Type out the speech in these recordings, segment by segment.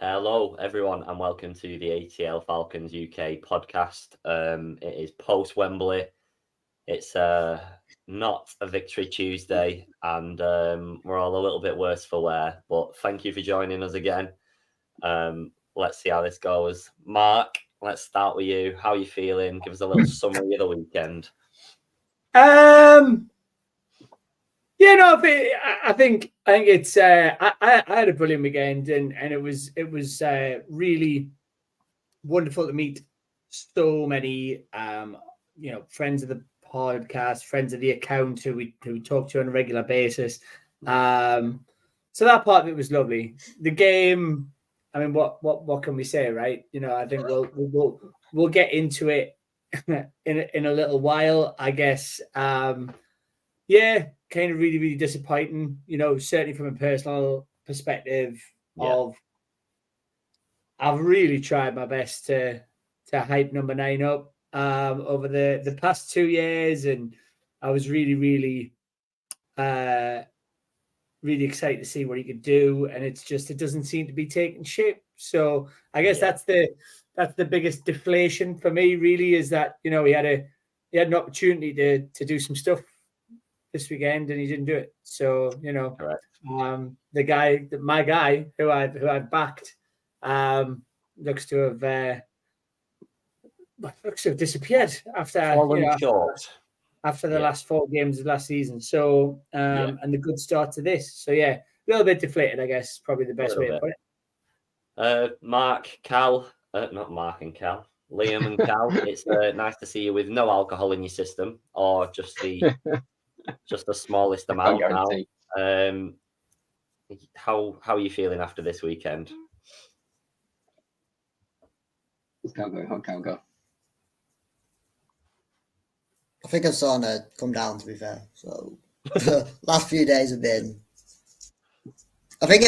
Hello, everyone, and welcome to the ATL Falcons UK podcast. It is post Wembley. It's not a Victory Tuesday, and we're all a little bit worse for wear. But thank you for joining us again. Let's see how this goes. Mark, let's start with you. How are you feeling? Give us a little summary of the weekend. I think it's. I had a brilliant weekend, and it was really wonderful to meet so many friends of the podcast, friends of the account who we talk to on a regular basis. So that part of it was lovely. The game, I mean, what can we say, right? I think we'll get into it in a little while, I guess. Kind of really, really disappointing, certainly from a personal perspective of I've really tried my best to hype number 9 up over the past 2 years, and I was really, really really excited to see what he could do, and it doesn't seem to be taking shape. So I guess that's the biggest deflation for me, really, is that he had an opportunity to do some stuff this weekend and he didn't do it. So Correct. My guy who I've backed looks to have disappeared after after the last 4 games of last season. So and the good start to this. So a little bit deflated, I guess, probably the best way to put it. Mark, Cal, not Mark and Cal. Liam and Cal, it's nice to see you with no alcohol in your system, or just the smallest amount now. How are you feeling after this weekend? Can't go. I think I'm starting to come down, to be fair. So the last few days have been. I think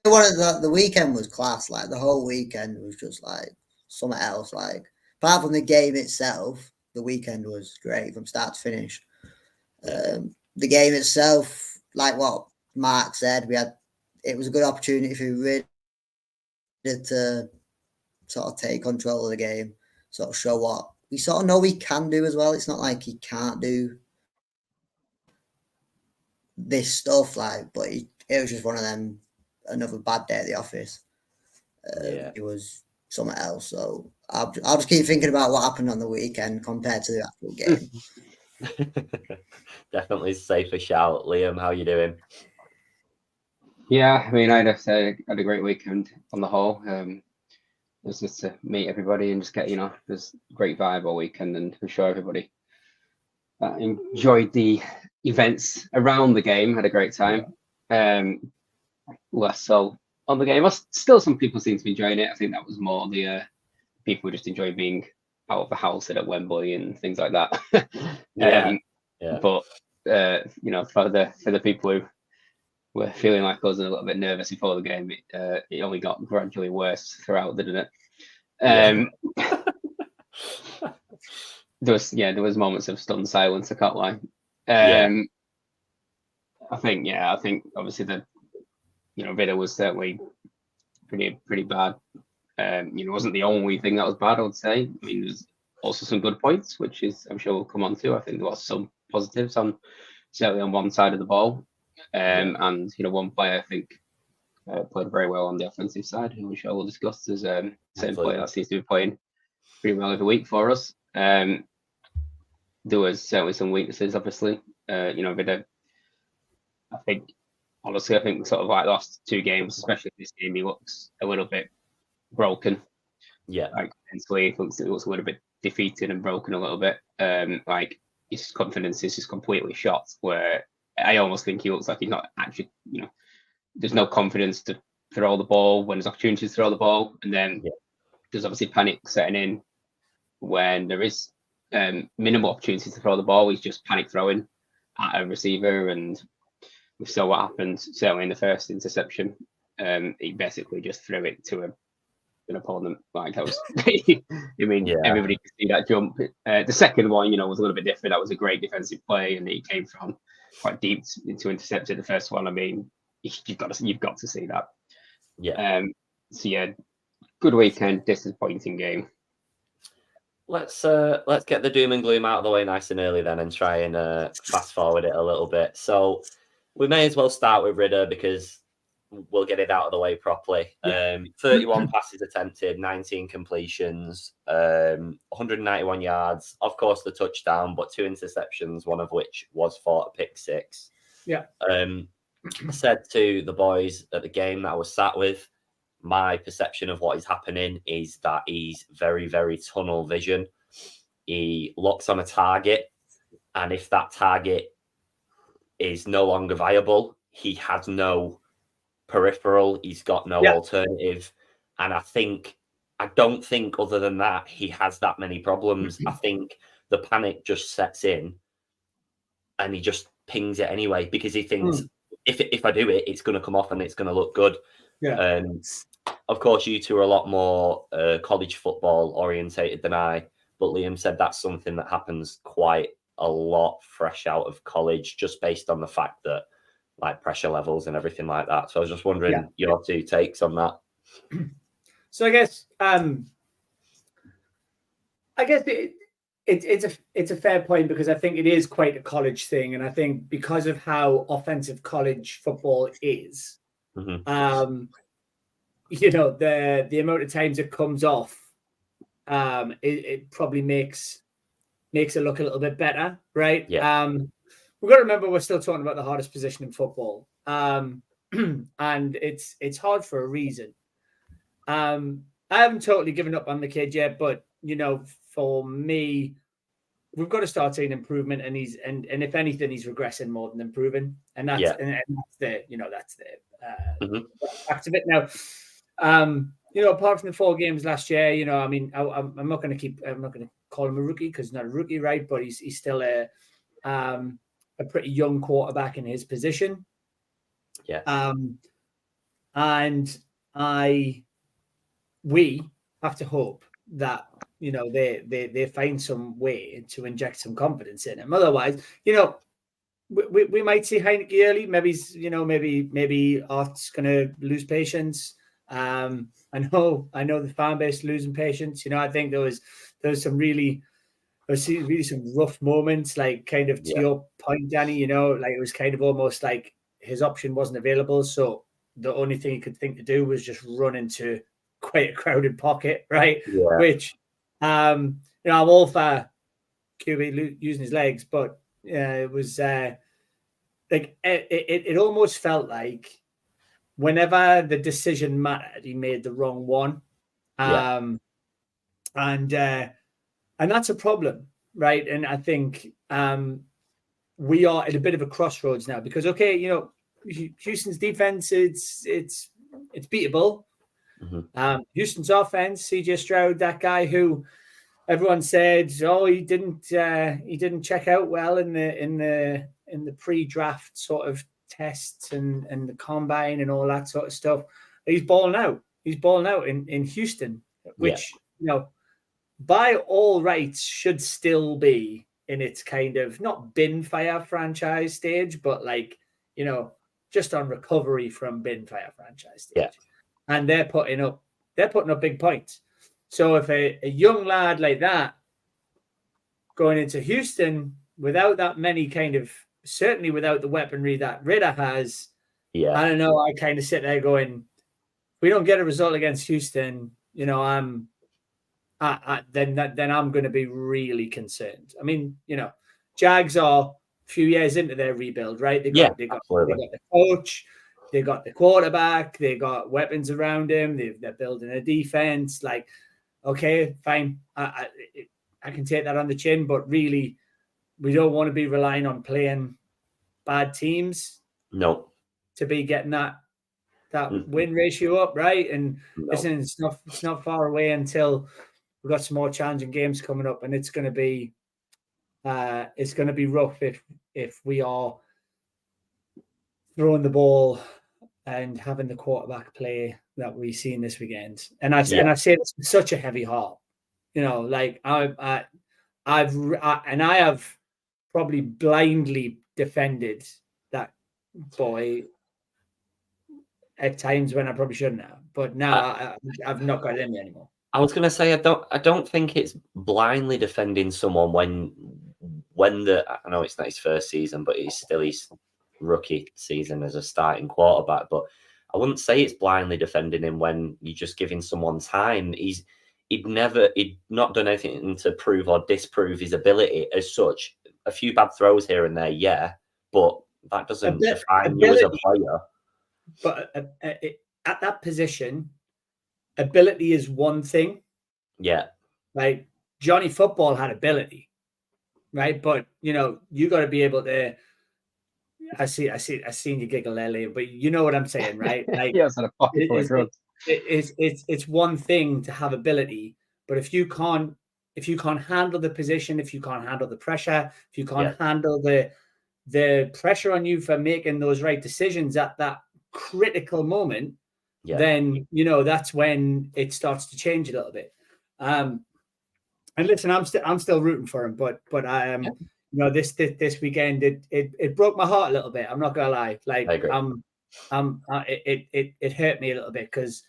the weekend was class. Like the whole weekend was just like something else. Like apart from the game itself, the weekend was great from start to finish. The game itself, like what Mark said, it was a good opportunity for really to sort of take control of the game, sort of show what we sort of know we can do as well. It's not like he can't do this stuff, but it was just one of them, another bad day at the office. It was something else. So I'll just keep thinking about what happened on the weekend compared to the actual game. Definitely safe a shout. Liam, how you doing? Yeah, I mean, I had a great weekend on the whole. It was just to meet everybody and just get, there's great vibe all weekend, and I'm sure everybody enjoyed the events around the game, had a great time. Less so on the game. Still, some people seem to be enjoying it. I think that was more the people who just enjoy being out of the house at Wembley and things like that. But for the people who were feeling like us and a little bit nervous before the game, it only got gradually worse throughout, didn't it? There was moments of stunned silence. I can't lie. I think obviously Vida was certainly pretty bad. It wasn't the only thing that was bad, I would say. I mean, there's also some good points, which is I'm sure we'll come on to. I think there was some positives certainly on one side of the ball. And one player I think played very well on the offensive side, who I'm sure we'll discuss. There's same player that seems to be playing pretty well every week for us. There was certainly some weaknesses, obviously. Vida, I think sort of like the last 2 games, especially this game, he looks a little bit broken. Like mentally, he looks a little bit defeated and broken a little bit. Like his confidence is just completely shot, where I almost think he looks like he's not actually, there's no confidence to throw the ball when there's opportunities to throw the ball. And then there's obviously panic setting in when there is minimal opportunities to throw the ball. He's just panic throwing at a receiver. And we saw what happened, certainly in the first interception. He basically just threw it to an opponent. Like that was, everybody could see that jump. The second one, was a little bit different. That was a great defensive play, and he came from quite deep to intercept it. The first one, I mean, you've got to see that. yeah, good weekend, disappointing game. Let's get the doom and gloom out of the way nice and early then, and try and fast forward it a little bit. So we may as well start with Ridder because we'll get it out of the way properly. 31 passes attempted, 19 completions, 191 yards. Of course, the touchdown, but 2 interceptions, one of which was for a pick six. Yeah. I said to the boys at the game that I was sat with, my perception of what is happening is that he's very, very tunnel vision. He looks on a target, and if that target is no longer viable, he has no peripheral. He's got no alternative. And I don't think other than that, he has that many problems. I think the panic just sets in and he just pings it anyway because he thinks if I do it, it's going to come off and it's going to look good. Yeah. Of course, you two are a lot more college football orientated than I, but Liam said that's something that happens quite a lot fresh out of college, just based on the fact that like pressure levels and everything like that. So I was just wondering your 2 takes on that. So I guess it's a fair point because I think it is quite a college thing, and I think because of how offensive college football is, you know, the amount of times it comes off, it probably makes it look a little bit better, right? Yeah. We've got to remember we're still talking about the hardest position in football, and it's hard for a reason. I haven't totally given up on the kid yet, but you know, for me, we've got to start seeing improvement, and if anything, he's regressing more than improving, and that's that's the fact of it. Now, you know, apart from the 4 games last year, you know, I mean, I'm not going to call him a rookie because he's not a rookie, right? But he's still a pretty young quarterback in his position. Yeah. And we have to hope that, you know, they find some way to inject some confidence in him. Otherwise, you know, we might see Heineke early. Maybe Art's going to lose patience. I know the fan base losing patience. You know, I think there was some really some rough moments, like kind of to your point, Danny, you know, like it was kind of almost like his option wasn't available. So the only thing he could think to do was just run into quite a crowded pocket, right? Yeah. Which, you know, I'm all for QB using his legs, but it was like it almost felt like whenever the decision mattered, he made the wrong one. And that's a problem, right? And I think we are at a bit of a crossroads now because, okay, you know, Houston's defense, it's beatable. Houston's offense, CJ Stroud, that guy who everyone said, oh, he didn't check out well in the pre-draft sort of tests and the combine and all that sort of stuff. He's balling out. He's balling out in Houston, which, you know, by all rights should still be in its kind of not bin fire franchise stage, but like, you know, just on recovery from bin fire franchise stage. Yeah. And they're putting up big points. So if a young lad like that going into Houston without that many kind of, certainly without the weaponry that Ridder has, I don't know, I kind of sit there going, if we don't get a result against Houston, you know, then I'm going to be really concerned. I mean, you know, Jags are a few years into their rebuild, right? They got the coach, they got the quarterback, they got weapons around him, they're building a defense. Like, okay, fine, I can take that on the chin, but really, we don't want to be relying on playing bad teams. No, to be getting that win ratio up, right? And listen, it's not far away until we've got some more challenging games coming up, and it's going to be rough if we are throwing the ball and having the quarterback play that we've seen this weekend. And I say this with such a heavy heart, you know, like I have probably blindly defended that boy at times when I probably shouldn't have. But now I've not got it in me anymore. I was going to say I don't think it's blindly defending someone when I know it's not his first season, but it's still his rookie season as a starting quarterback. But I wouldn't say it's blindly defending him when you're just giving someone time. He'd not done anything to prove or disprove his ability as such. A few bad throws here and there, yeah, but that doesn't define you as a player. But at that position, ability is one thing. Yeah. Like Johnny Football had ability, right? But you got to be able to. I seen you giggle earlier, but you know what I'm saying, right? Like, yeah, it's one thing to have ability, but if you can't handle the position, if you can't handle the pressure, if you can't handle the pressure on you for making those right decisions at that critical moment, then that's when it starts to change a little bit. And listen, I'm still rooting for him, but this weekend it broke my heart a little bit. I'm not gonna lie. Like it hurt me a little bit because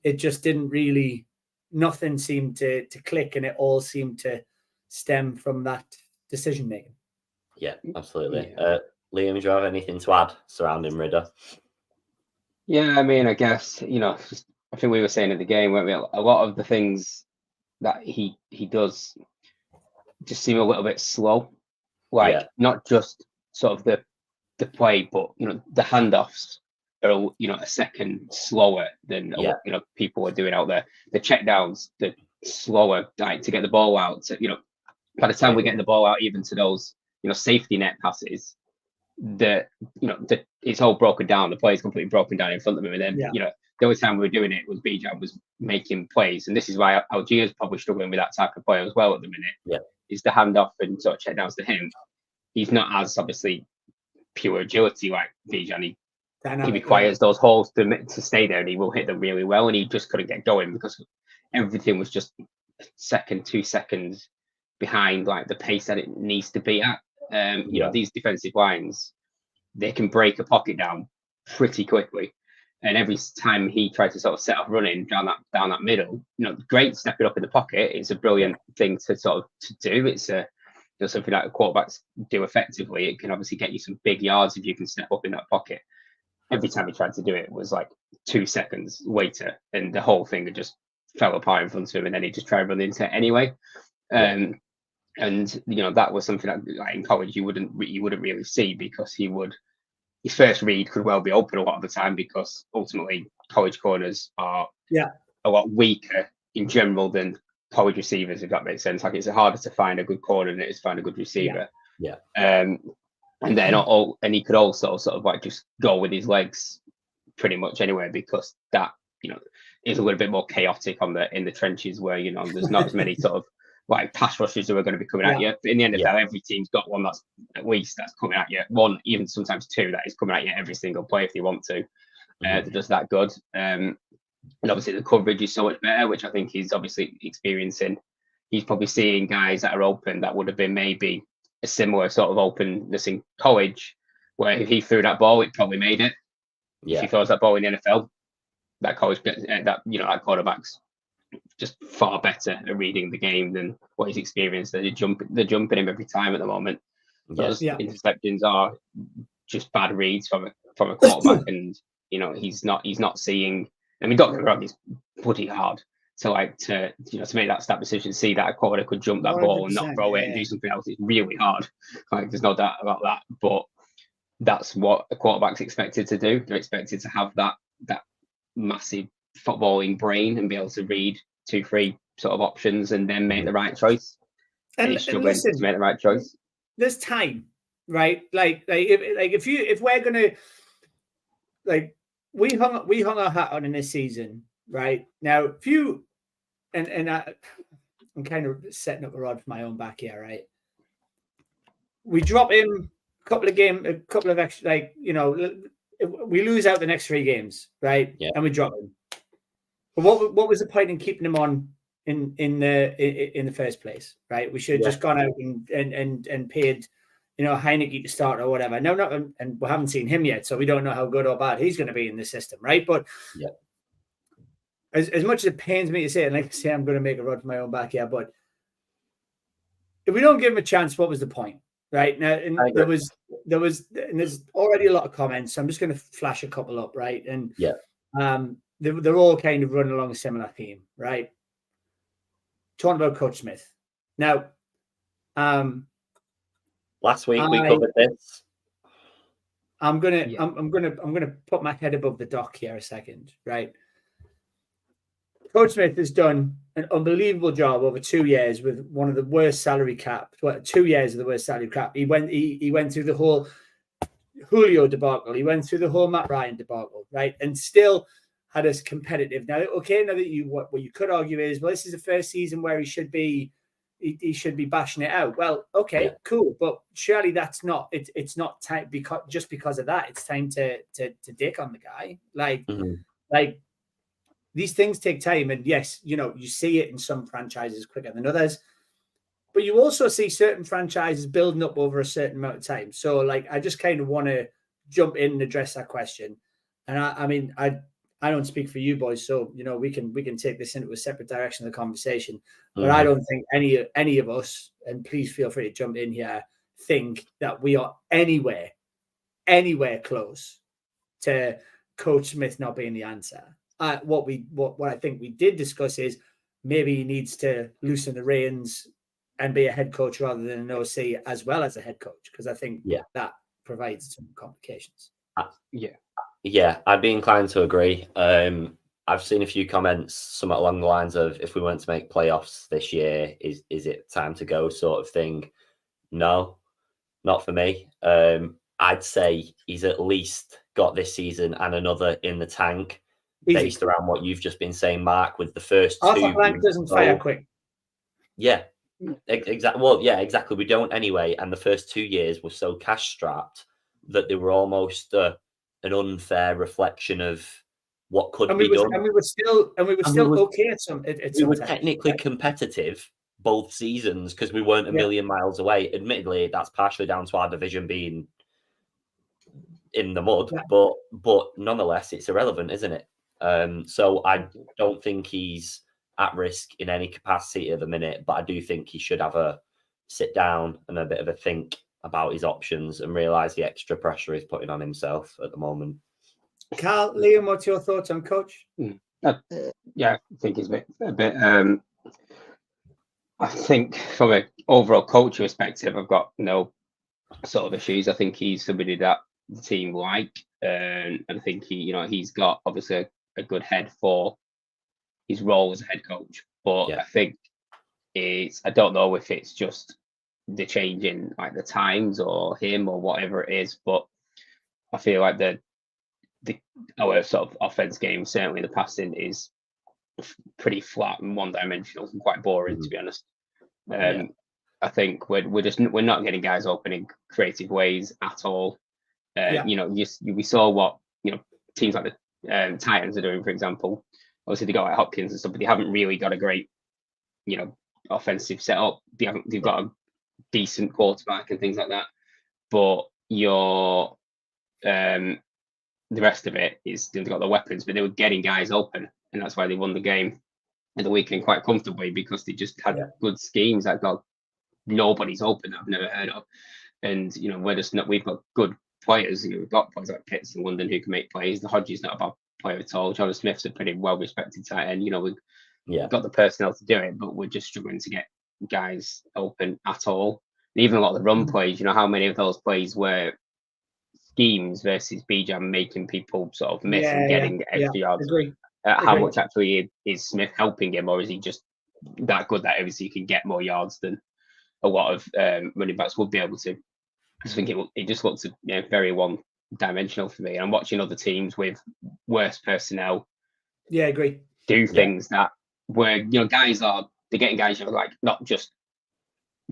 it just didn't really, nothing seemed to click, and it all seemed to stem from that decision making. Yeah, absolutely. Liam, do you have anything to add surrounding Ridder? Yeah, I mean, I guess I think we were saying at the game, weren't we? A lot of the things that he does just seem a little bit slow. Like not just sort of the play, but the handoffs are a second slower than what people are doing out there. The checkdowns, the slower, like to get the ball out. By the time we get the ball out, even to those safety net passes, it's all broken down. The play is completely broken down in front of him, and then the only time we were doing it was Bijan was making plays, and this is why Algiers probably struggling with that type of play as well at the minute. Yeah, is the handoff and sort of checkdowns to him. He's not as obviously pure agility like Bijan. He requires those holes to stay there, and he will hit them really well. And he just couldn't get going because everything was just 2 seconds behind like the pace that it needs to be at. These defensive lines, they can break a pocket down pretty quickly. And every time he tried to sort of set up running down that middle, great stepping up in the pocket. It's a brilliant thing to do. It's something that quarterbacks do effectively. It can obviously get you some big yards if you can step up in that pocket. Every time he tried to do it was like 2 seconds later, and the whole thing had just fell apart in front of him, and then he just tried to run into it anyway. And that was something that like in college you wouldn't really see, because his first read could well be open a lot of the time, because ultimately college corners are a lot weaker in general than college receivers, if that makes sense. Like it's harder to find a good corner than it is to find a good receiver. And then and he could also sort of like just go with his legs pretty much anywhere, because that is a little bit more chaotic in the trenches where there's not as many sort of like pass rushers who are going to be coming at you. In the NFL, every team's got one that's coming at you. One, even sometimes two, that is coming at you every single play if they want to. They're just that good. And obviously the coverage is so much better, which I think he's obviously experiencing. He's probably seeing guys that are open that would have been maybe a similar sort of openness in college, where if he threw that ball, it probably made it. If he throws that ball in the NFL, that quarterback's just far better at reading the game than what he's experienced. They're jumping him every time at the moment. Those interceptions are just bad reads from a quarterback, and he's not seeing. I mean, don't get me wrong, it's bloody hard to make that snap decision, see that a quarterback could jump that ball and not throw it and do something else. It's really hard. Like there's no doubt about that. But that's what a quarterback's expected to do. They're expected to have that massive footballing brain and be able to read 2-3 sort of options and then make the right choice. And he's struggling to make the right choice. There's time, right? If we're gonna we hung our hat on in this season, right? Now, if you and I'm kind of setting up a rod for my own back here, right? We drop him a couple of extra, we lose out the next 3 games, right? Yeah. And we drop him. But what was the point in keeping him on in the first place, right? We should have just gone out and paid, Heineke to start or whatever. No, and we haven't seen him yet, so we don't know how good or bad he's going to be in the system, right? But as much as it pains me to say it, and like I say, I'm going to make a run for my own back here, but if we don't give him a chance, what was the point, right? Now, and there's already a lot of comments, so I'm just going to flash a couple up, right? And they're all kind of running along a similar theme, right? Talking about Coach Smith. Now, last week we covered this. I'm gonna put my head above the dock here a second, right? Coach Smith has done an unbelievable job over 2 years with one of the worst salary cap. 2 years of the worst salary cap. He went through the whole Julio debacle. He went through the whole Matt Ryan debacle, right? And still had us competitive. Now that what you could argue is, well, this is the first season where he should be bashing it out. Well, okay, cool, but surely that's not it. It's not time because of that. It's time to dick on the guy. Like these things take time, and yes, you see it in some franchises quicker than others, but you also see certain franchises building up over a certain amount of time. So, like, I just kind of want to jump in and address that question. And I don't speak for you boys, so we can take this into a separate direction of the conversation. But I don't think any of us, and please feel free to jump in here, think that we are anywhere close to Coach Smith not being the answer. What I think we did discuss is maybe he needs to loosen the reins and be a head coach rather than an OC as well as a head coach, because I think that provides some complications. Yeah, I'd be inclined to agree. I've seen a few comments, somewhat along the lines of, if we weren't to make playoffs this year, is it time to go sort of thing? No, not for me. I'd say he's at least got this season and another in the tank. Easy. Based around what you've just been saying, Mark, with the first Arthur Blank doesn't fire quick. Yeah, exactly. Well, yeah, exactly. We don't anyway. And the first 2 years were so cash strapped that they were almost an unfair reflection of what could be done. And we were still okay at some. We were technically competitive both seasons because we weren't a million miles away. Admittedly, that's partially down to our division being in the mud, but nonetheless, it's irrelevant, isn't it? So I don't think he's at risk in any capacity at the minute, but I do think he should have a sit down and a bit of a think about his options and realise the extra pressure he's putting on himself at the moment. Carl, Liam, what's your thoughts on Coach? I think he's a bit. I think from an overall coach perspective, I've got no sort of issues. I think he's somebody that the team like, and I think he's got obviously a good head for his role as a head coach. But I think I don't know if it's just the change in like the times or him or whatever it is, but I feel like our sort of offense game, certainly the passing, is pretty flat and one-dimensional and quite boring, to be honest. I think we're not getting guys open in creative ways at all. We saw what teams like the Titans are doing, for example. Obviously, they got like Hopkins and stuff, but they haven't really got a great, offensive setup. They've got a decent quarterback and things like that. But the rest of it is they've got the weapons, but they were getting guys open, and that's why they won the game at the weekend quite comfortably, because they just had good schemes that got nobody's open that I've never heard of. And we've got good players. We've got players like Pitts in London who can make plays. The Hodges not a bad player at all. Jordan Smith's a pretty well respected tight end. We've got the personnel to do it, but we're just struggling to get guys open at all. And even a lot of the run plays, how many of those plays were schemes versus Bijan making people sort of miss and getting extra yards? Agree. How much actually is Smith helping him, or is he just that good that obviously he can get more yards than a lot of running backs would be able to? I just think it just looks very one-dimensional for me. And I'm watching other teams with worse personnel. Yeah, I agree. Do things that where guys they're getting guys like not just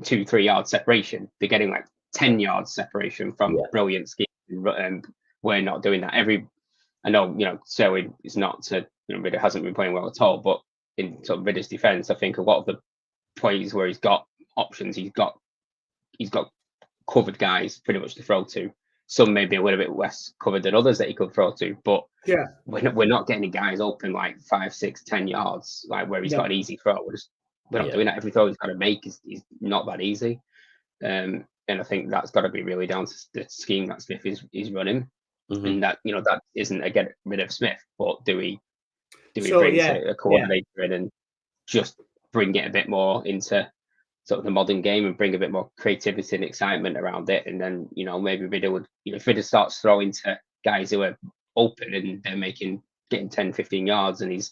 2-3 yard separation. They're getting like 10 yards separation from brilliant scheme. We're not doing that. I know Selwyn is not Ridder hasn't been playing well at all, but in sort of Ridder's defense, I think a lot of the plays where he's got options, he's got covered guys pretty much to throw to. Some maybe a little bit less covered than others that he could throw to, but we're not getting guys open like 5, 6, 10 yards, like where he's got an easy throw. We're not doing that. Every throw he's got to make is not that easy. And I think that's got to be really down to the scheme that Smith is running. And that, that isn't a get rid of Smith, but do we bring a coordinator in and just bring it a bit more into sort of the modern game and bring a bit more creativity and excitement around it? And then, maybe Vida would, if Vida starts throwing to guys who are open and they're getting 10, 15 yards and he's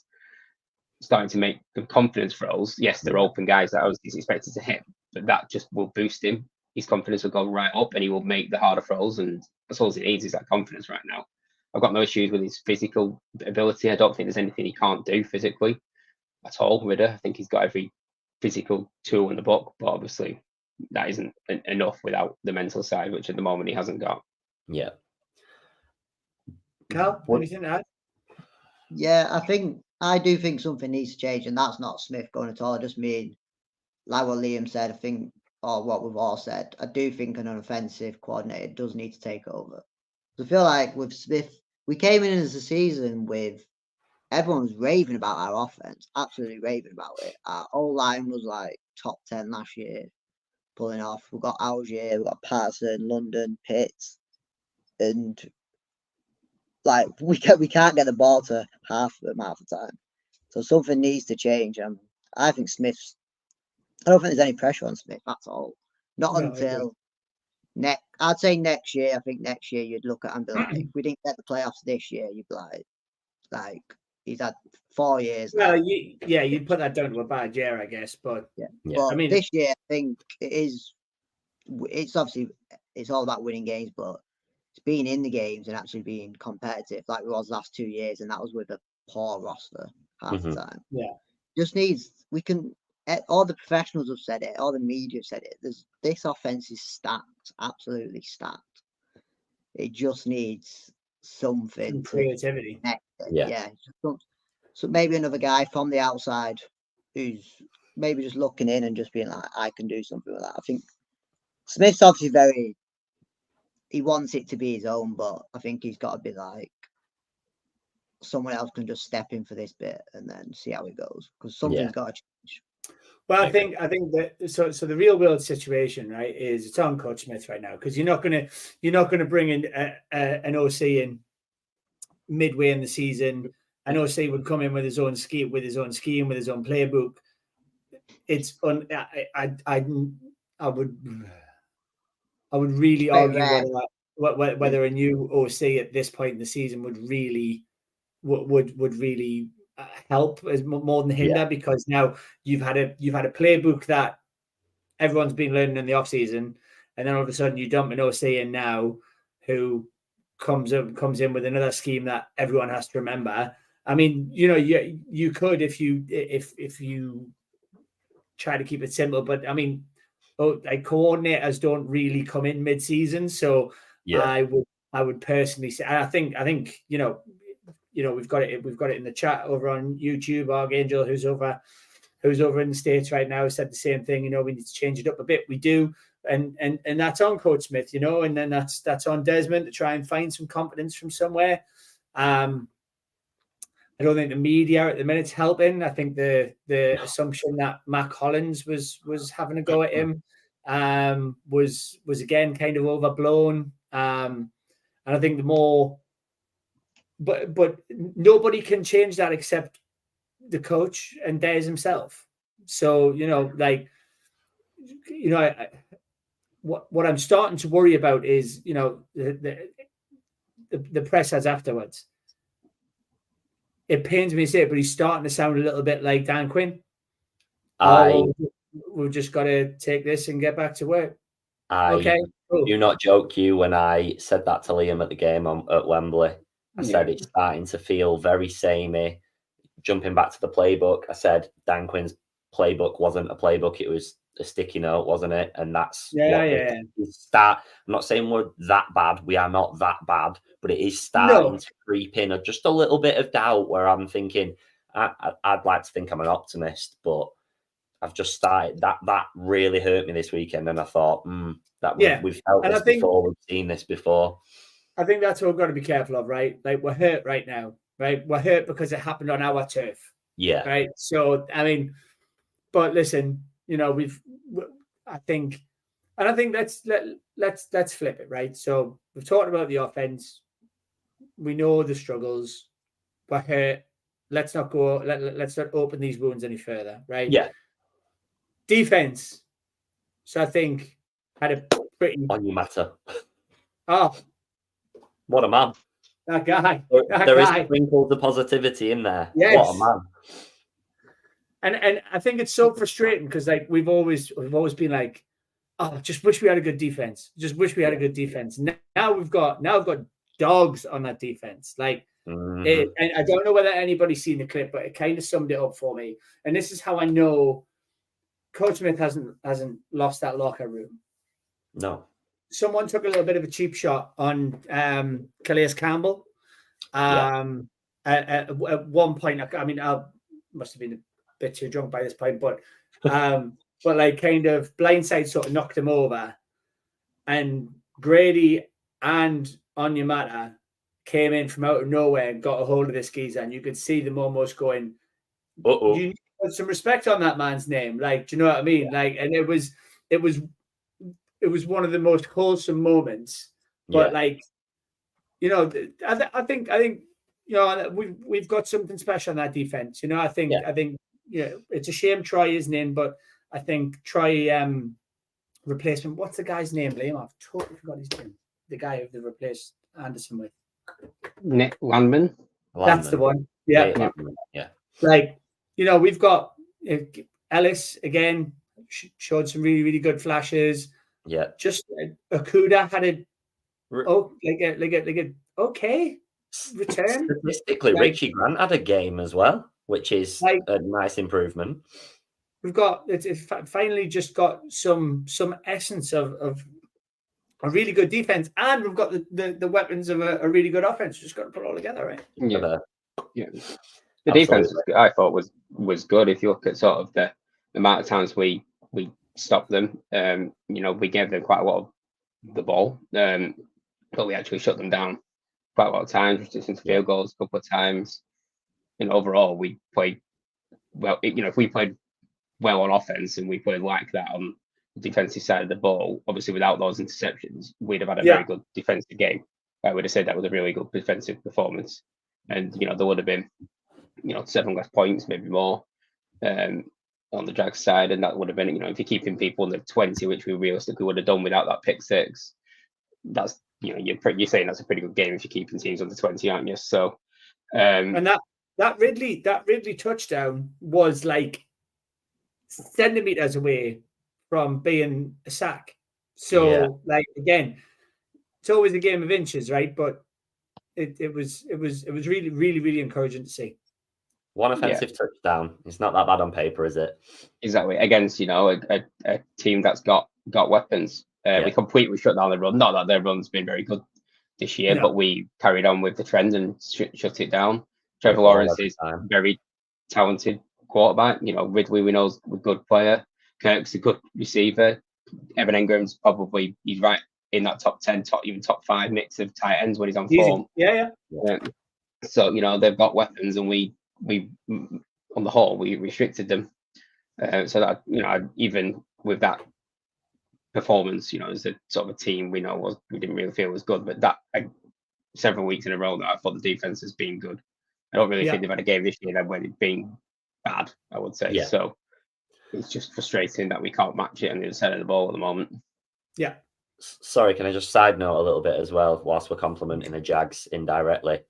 starting to make the confidence throws, yes, they're open guys that he's expected to hit, but that just will boost him. His confidence will go right up and he will make the harder throws, and that's all he needs is that confidence right now. I've got no issues with his physical ability. I don't think there's anything he can't do physically at all, Ridder. I think he's got every physical tool in the book, but obviously that isn't enough without the mental side, which at the moment he hasn't got. Yeah. Cal, anything to add? Yeah, I do think something needs to change, and that's not Smith going at all. I just mean, like what Liam said, I think, or what we've all said, I do think an offensive coordinator does need to take over. I feel like with Smith, we came in as a season with everyone was raving about our offense, absolutely raving about it. Our O-line was like top 10 last year, pulling off. We've got Algier, we've got Patterson, London, Pitts, and like we can't get the ball to half of them half the time. So something needs to change. I think I don't think there's any pressure on Smith. That's all. Not until I'd say next year. I think next year you'd look at and be like, if we didn't get the playoffs this year, you'd be like he's had 4 years. Well, you'd put that down to a bad year, I guess. But But I mean, this year I think it's obviously it's all about winning games, but it's being in the games and actually being competitive like it was last 2 years, and that was with a poor roster half the time. Yeah, just needs all the professionals have said it, all the media have said it. This offense is stacked, absolutely stacked. It just needs something, some creativity. So maybe another guy from the outside who's maybe just looking in and just being like, I can do something with that. I think Smith's obviously he wants it to be his own, but I think he's got to be like, someone else can just step in for this bit and then see how it goes, because something's got to change. Well, I think that so the real world situation, right, is it's on Coach Smith right now, because you're not gonna bring in an OC in midway in the season. An OC would come in with his own scheme, with his own playbook. It's I would really argue whether a new OC at this point in the season would really help as more than hinder, because now you've had a playbook that everyone's been learning in the off season, and then all of a sudden you dump an OC in now who comes in with another scheme that everyone has to remember. I mean, you could if you try to keep it simple, but I mean, coordinators don't really come in mid-season, so I would personally say, I think we've got it in the chat over on YouTube. Archangel, who's over in the States right now, said the same thing. We need to change it up a bit. We do, and that's on Coach Smith, and then that's on Desmond to try and find some confidence from somewhere. I don't think the media at the minute's helping. I think the assumption that Mac Hollins was having a go at him was again kind of overblown. And I think the more, but nobody can change that except the coach and Des himself. So what I'm starting to worry about is the press has afterwards. It pains me to say it, but he's starting to sound a little bit like Dan Quinn. We've just got to take this and get back to work. Okay, cool. Do not joke you when I said that to Liam at the game at Wembley. I said it's starting to feel very samey. Jumping back to the playbook, I said Dan Quinn's playbook wasn't a playbook; it was a sticky note, wasn't it? And that's I'm not saying we're that bad. We are not that bad, but it is starting to creep in just a little bit of doubt where I'm thinking I'd like to think I'm an optimist, but I've just started. That really hurt me this weekend, and I thought, we've felt And this before, we've seen this before. I think that's what we've got to be careful of, right? Like, we're hurt right now, right? We're hurt because it happened on our turf. Yeah. Right. So, I mean, but listen, I think let's flip it, right? So we've talked about the offense. We know the struggles. We're hurt. Let's not go. Let's not open these wounds any further, right? Yeah. Defense. So I think had a pretty. On your matter. Oh, what a man! That guy. There is sprinkles of positivity in there. Yes. What a man! And I think it's so frustrating because like we've always been like, oh, just wish we had a good defense. Just wish we had a good defense. Now we've got dogs on that defense. Like, and I don't know whether anybody's seen the clip, but it kind of summed it up for me. And this is how I know Coach Smith hasn't lost that locker room. No. Someone took a little bit of a cheap shot on Calais Campbell. At one point, I mean, I must have been a bit too drunk by this point, but like kind of blindside sort of knocked him over, and Grady and Onyemata came in from out of nowhere and got a hold of this geezer, and you could see them almost going, "You need to put some respect on that man's name." Like, do you know what I mean? Yeah. Like, and it was one of the most wholesome moments. But like, I think we've got something special on that defense. I think it's a shame Troy isn't in, but I think Troy replacement. What's the guy's name, Liam? I've totally forgot his name. The guy who they replaced Anderson with. Nick Landman. That's the one. Yeah. Like, we've got Ellis again, showed some really, really good flashes. Yeah. Just Okuda had a okay return. Statistically, Richie Grant had a game as well, which is a nice improvement. We've got it's finally just got some essence of a really good defense, and we've got the weapons of a really good offense. Just got to put it all together, right? Yeah. The defense I thought was good. If you look at sort of the amount of times we stopped them, we gave them quite a lot of the ball, but we actually shut them down quite a lot of times, just into field goals a couple of times. And overall, we played well. If we played well on offense and we played like that on the defensive side of the ball, obviously without those interceptions, we'd have had a very good defensive game. I would have said that was a really good defensive performance, and there would have been 7 less points, maybe more, on the Jags side, and that would have been if you're keeping people in the 20, which we realistically would have done without that pick six. That's you're saying that's a pretty good game if you're keeping teams under 20, aren't you? So, and that Ridley touchdown was like centimeters away from being a sack. So like, again, it's always a game of inches, right? But it was really, really, really encouraging to see. One offensive touchdown. It's not that bad on paper, is it? Exactly. Against a team that's got weapons. We completely shut down the run. Not that their run's been very good this year, but we carried on with the trend and shut it down. Trevor Lawrence is a very talented quarterback. Ridley, we know, is a good player. Kirk's a good receiver. Evan Ingram's probably, he's right in that top 10, even top 5 mix of tight ends when he's on form. Yeah. So, they've got weapons, and we on the whole, we restricted them. So that, even with that performance, as a sort of a team, we didn't really feel was good. But that several weeks in a row that I thought the defense has been good. I don't really think they've had a game this year that when it's been bad, I would say. Yeah. So it's just frustrating that we can't match it on the other side of the ball at the moment. Yeah. Sorry, can I just side note a little bit as well, whilst we're complimenting the Jags indirectly?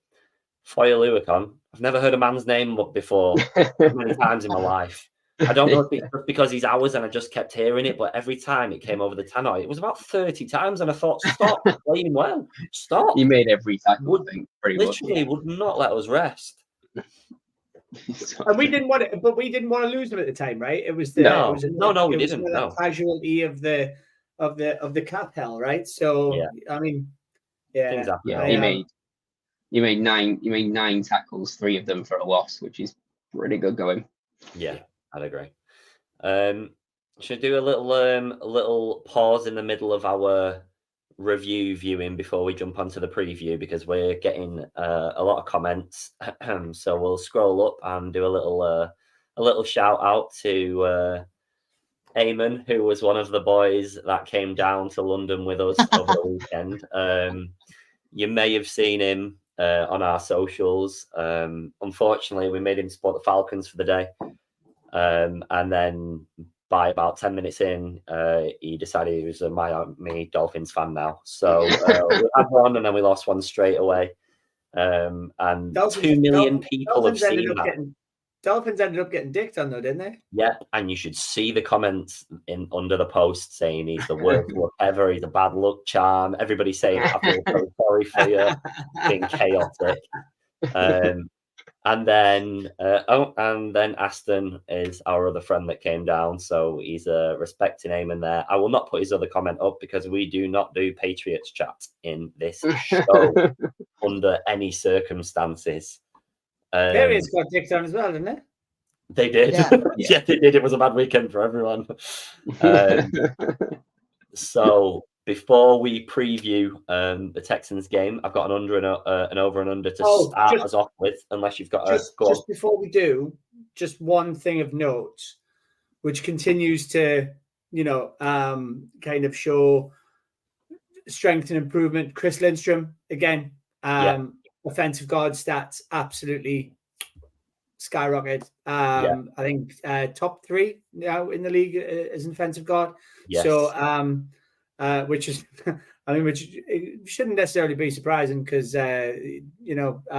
Foyer Luicon. I've never heard a man's name before many times in my life. I don't know if it's just because he's ours and I just kept hearing it, but every time it came over the tannoy, it was about 30 times, and I thought, stop playing well. Stop. He made every tackle, I think, pretty literally much. Would not let us rest. And we didn't want it, but we didn't want to lose them at the time, right? It was we didn't. No. Casualty of the cap hell, right? So I mean, You made 9 tackles, 3 of them for a loss, which is pretty good going. Yeah, I'd agree. Should do a little pause in the middle of our review viewing before we jump onto the preview, because we're getting a lot of comments. So we'll scroll up and do a little shout out to Eamon, who was one of the boys that came down to London with us over the weekend. You may have seen him on our socials. Unfortunately, we made him support the Falcons for the day. And then by about 10 minutes in, he decided he was a Miami Dolphins fan now. So we had one and then we lost one straight away. And 2 million people have seen that. Dolphins ended up getting dicked on though, didn't they? Yeah, and you should see the comments under the post saying he's the worst luck ever, he's a bad luck charm. Everybody saying, I feel so sorry for you, being chaotic. And then Aston is our other friend that came down, so he's respecting Eamon there. I will not put his other comment up because we do not do Patriots chat in this show under any circumstances. Patriots got dicked on as well, didn't they? They did. Yeah, they did. It was a bad weekend for everyone. So before we preview the Texans game, I've got an over and under to start us off with, unless you've got just before we do, just one thing of note, which continues to, kind of show strength and improvement. Chris Lindstrom, again, offensive guard stats absolutely skyrocketed. I think top 3 now in the league as an offensive guard. Yes. So, which is, which it shouldn't necessarily be surprising because the amount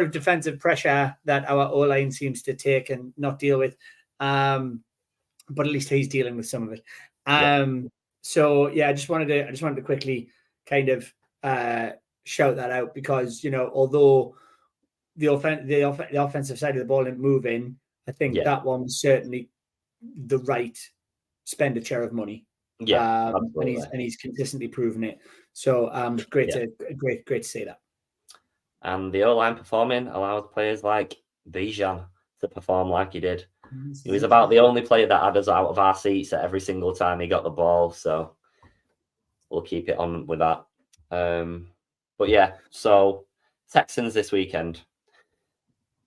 of defensive pressure that our O-line seems to take and not deal with. But at least he's dealing with some of it. So I just wanted to quickly kind of shout that out because although the offensive side of the ball didn't move in, I think that one was certainly the right expenditure of money. And he's consistently proven it. So great to see that. And the O-line performing allowed players like Bijan to perform like he did. He was about the only player that had us out of our seats at every single time he got the ball. So we'll keep it on with that. But yeah, so Texans this weekend.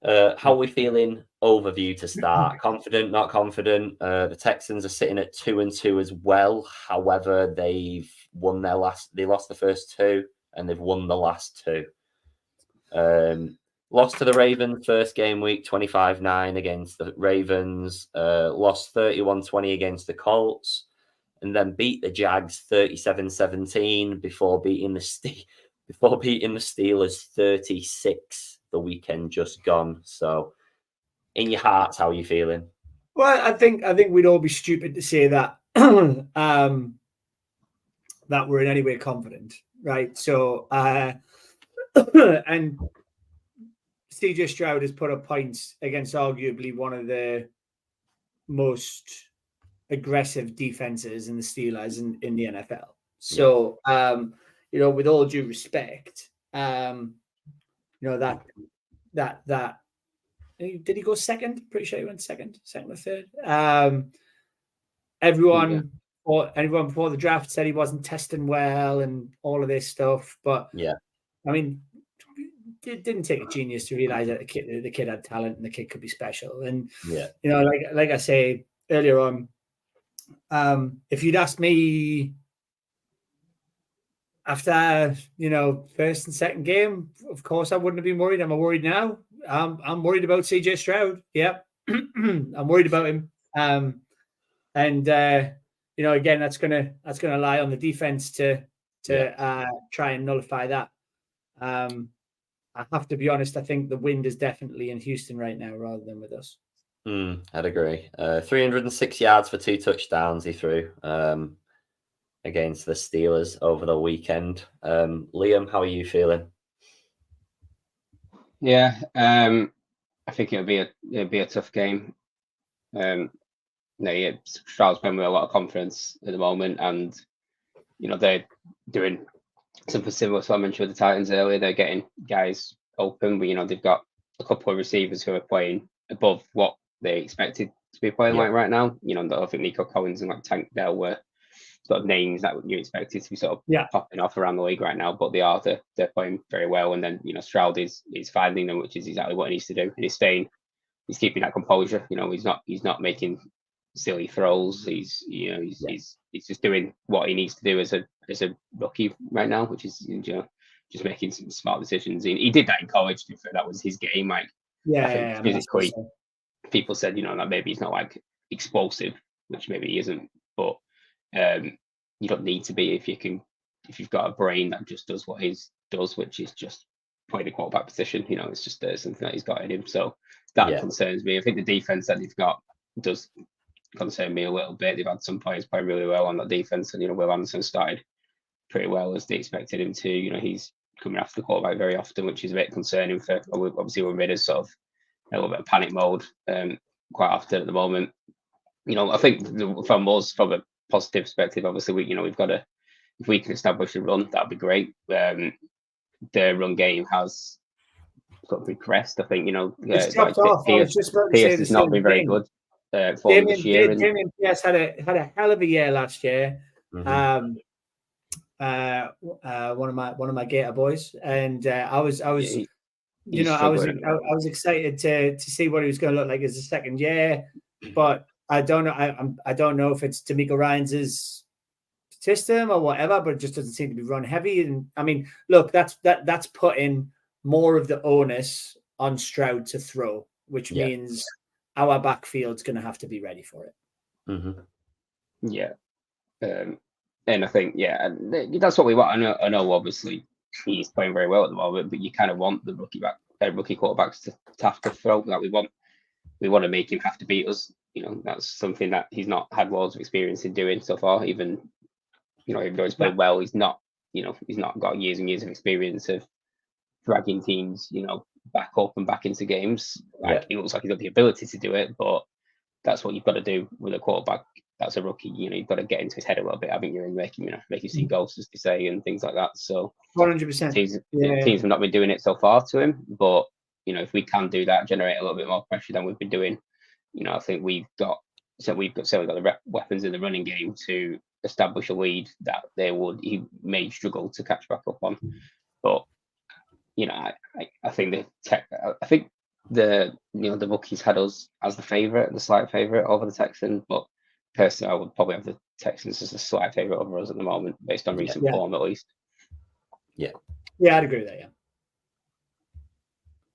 How are we feeling? Overview to start. Confident, not confident. The Texans are sitting at 2-2 as well. However, they've won they lost the first 2 and they've won the last 2. Lost to the Ravens first game week 25-9 against the Ravens. Lost 31-20 against the Colts, and then beat the Jags 37-17 before beating the Steelers 36 the weekend just gone. So, in your hearts, how are you feeling? Well, I think we'd all be stupid to say that that we're in any way confident, right? So, and CJ Stroud has put up points against arguably one of the most aggressive defenses in the Steelers in the NFL. So, with all due respect, that did he go second? Pretty sure he went second or third. Everyone before the draft said he wasn't testing well and all of this stuff, but it didn't take a genius to realize that the kid had talent and the kid could be special. And like I say earlier on, if you'd asked me after first and second game, of course I wouldn't have been worried. I'm worried now. I'm worried about CJ Stroud. Yep, I'm worried about him. Again, that's gonna lie on the defense to try and nullify that. I have to be honest. I think the wind is definitely in Houston right now rather than with us. I'd agree. 306 yards for 2 touchdowns he threw against the Steelers over the weekend. Liam, how are you feeling? Yeah, I think it'll be a tough game. Stroud's playing with a lot of confidence at the moment, and they're doing something similar to what I mentioned with the Titans earlier. They're getting guys open, but they've got a couple of receivers who are playing above what they expected to be playing Yeah. like right now. You know, I think Nico Collins and like Tank Dell were sort of names that you expected to be sort of popping off around the league right now, but they're playing very well. And then, you know, Stroud is finding them, which is exactly what he needs to do. And he's keeping that composure. You know, he's not making silly throws. He's just doing what he needs to do as a rookie right now, which is, you know, just making some smart decisions. He did that in college. That was his game. Like, I think physically, people said, you know, that maybe he's not like explosive, which maybe he isn't, but you don't need to be if you've got a brain that just does what he does, which is just play the quarterback position. You know, it's just something that he's got in him. So that concerns me. I think the defense that they've got does concern me a little bit. They've had some players play really well on that defense, and, you know, Will Anderson started pretty well as they expected him to. You know, he's coming after the quarterback very often, which is a bit concerning for obviously when Ridder's sort of a little bit of panic mode quite often at the moment. You know, I think from a positive perspective, obviously we've got to, if we can establish a run, that'd be great. The run game has sort of regressed. I think, you know, it's dropped off. Pierce has not been very good for this year. Damien Pierce had a hell of a year last year. Mm-hmm. One of my Gator boys, and I was excited to see what he was going to look like as a second year, but I don't know. I don't know if it's D'Amico Ryans' system or whatever, but it just doesn't seem to be run heavy. And I mean, look, that's putting more of the onus on Stroud to throw, which means our backfield's going to have to be ready for it. Mm-hmm. Yeah. And I think, that's what we want. I know obviously he's playing very well at the moment, but you kind of want the rookie quarterbacks to have to throw. Like we want to make him have to beat us. You know, that's something that he's not had loads of experience in doing so far. Even though he's played well, he's not got years and years of experience of dragging teams, you know, back up and back into games. Like it looks like he's got the ability to do it, but that's what you've got to do with a quarterback. That's a rookie. You know, you've got to get into his head a little bit, haven't you, and make him see ghosts, as they say, and things like that. So 100%. Teams have not been doing it so far to him, but you know, if we can do that, generate a little bit more pressure than we've been doing, you know, I think we've certainly got the weapons in the running game to establish a lead that he may struggle to catch back up on. But you know, I think the bookies had us as the slight favourite over the Texans, but personally, I would probably have the Texans as a slight favourite over us at the moment, based on recent form at least. Yeah, I'd agree with that. Yeah.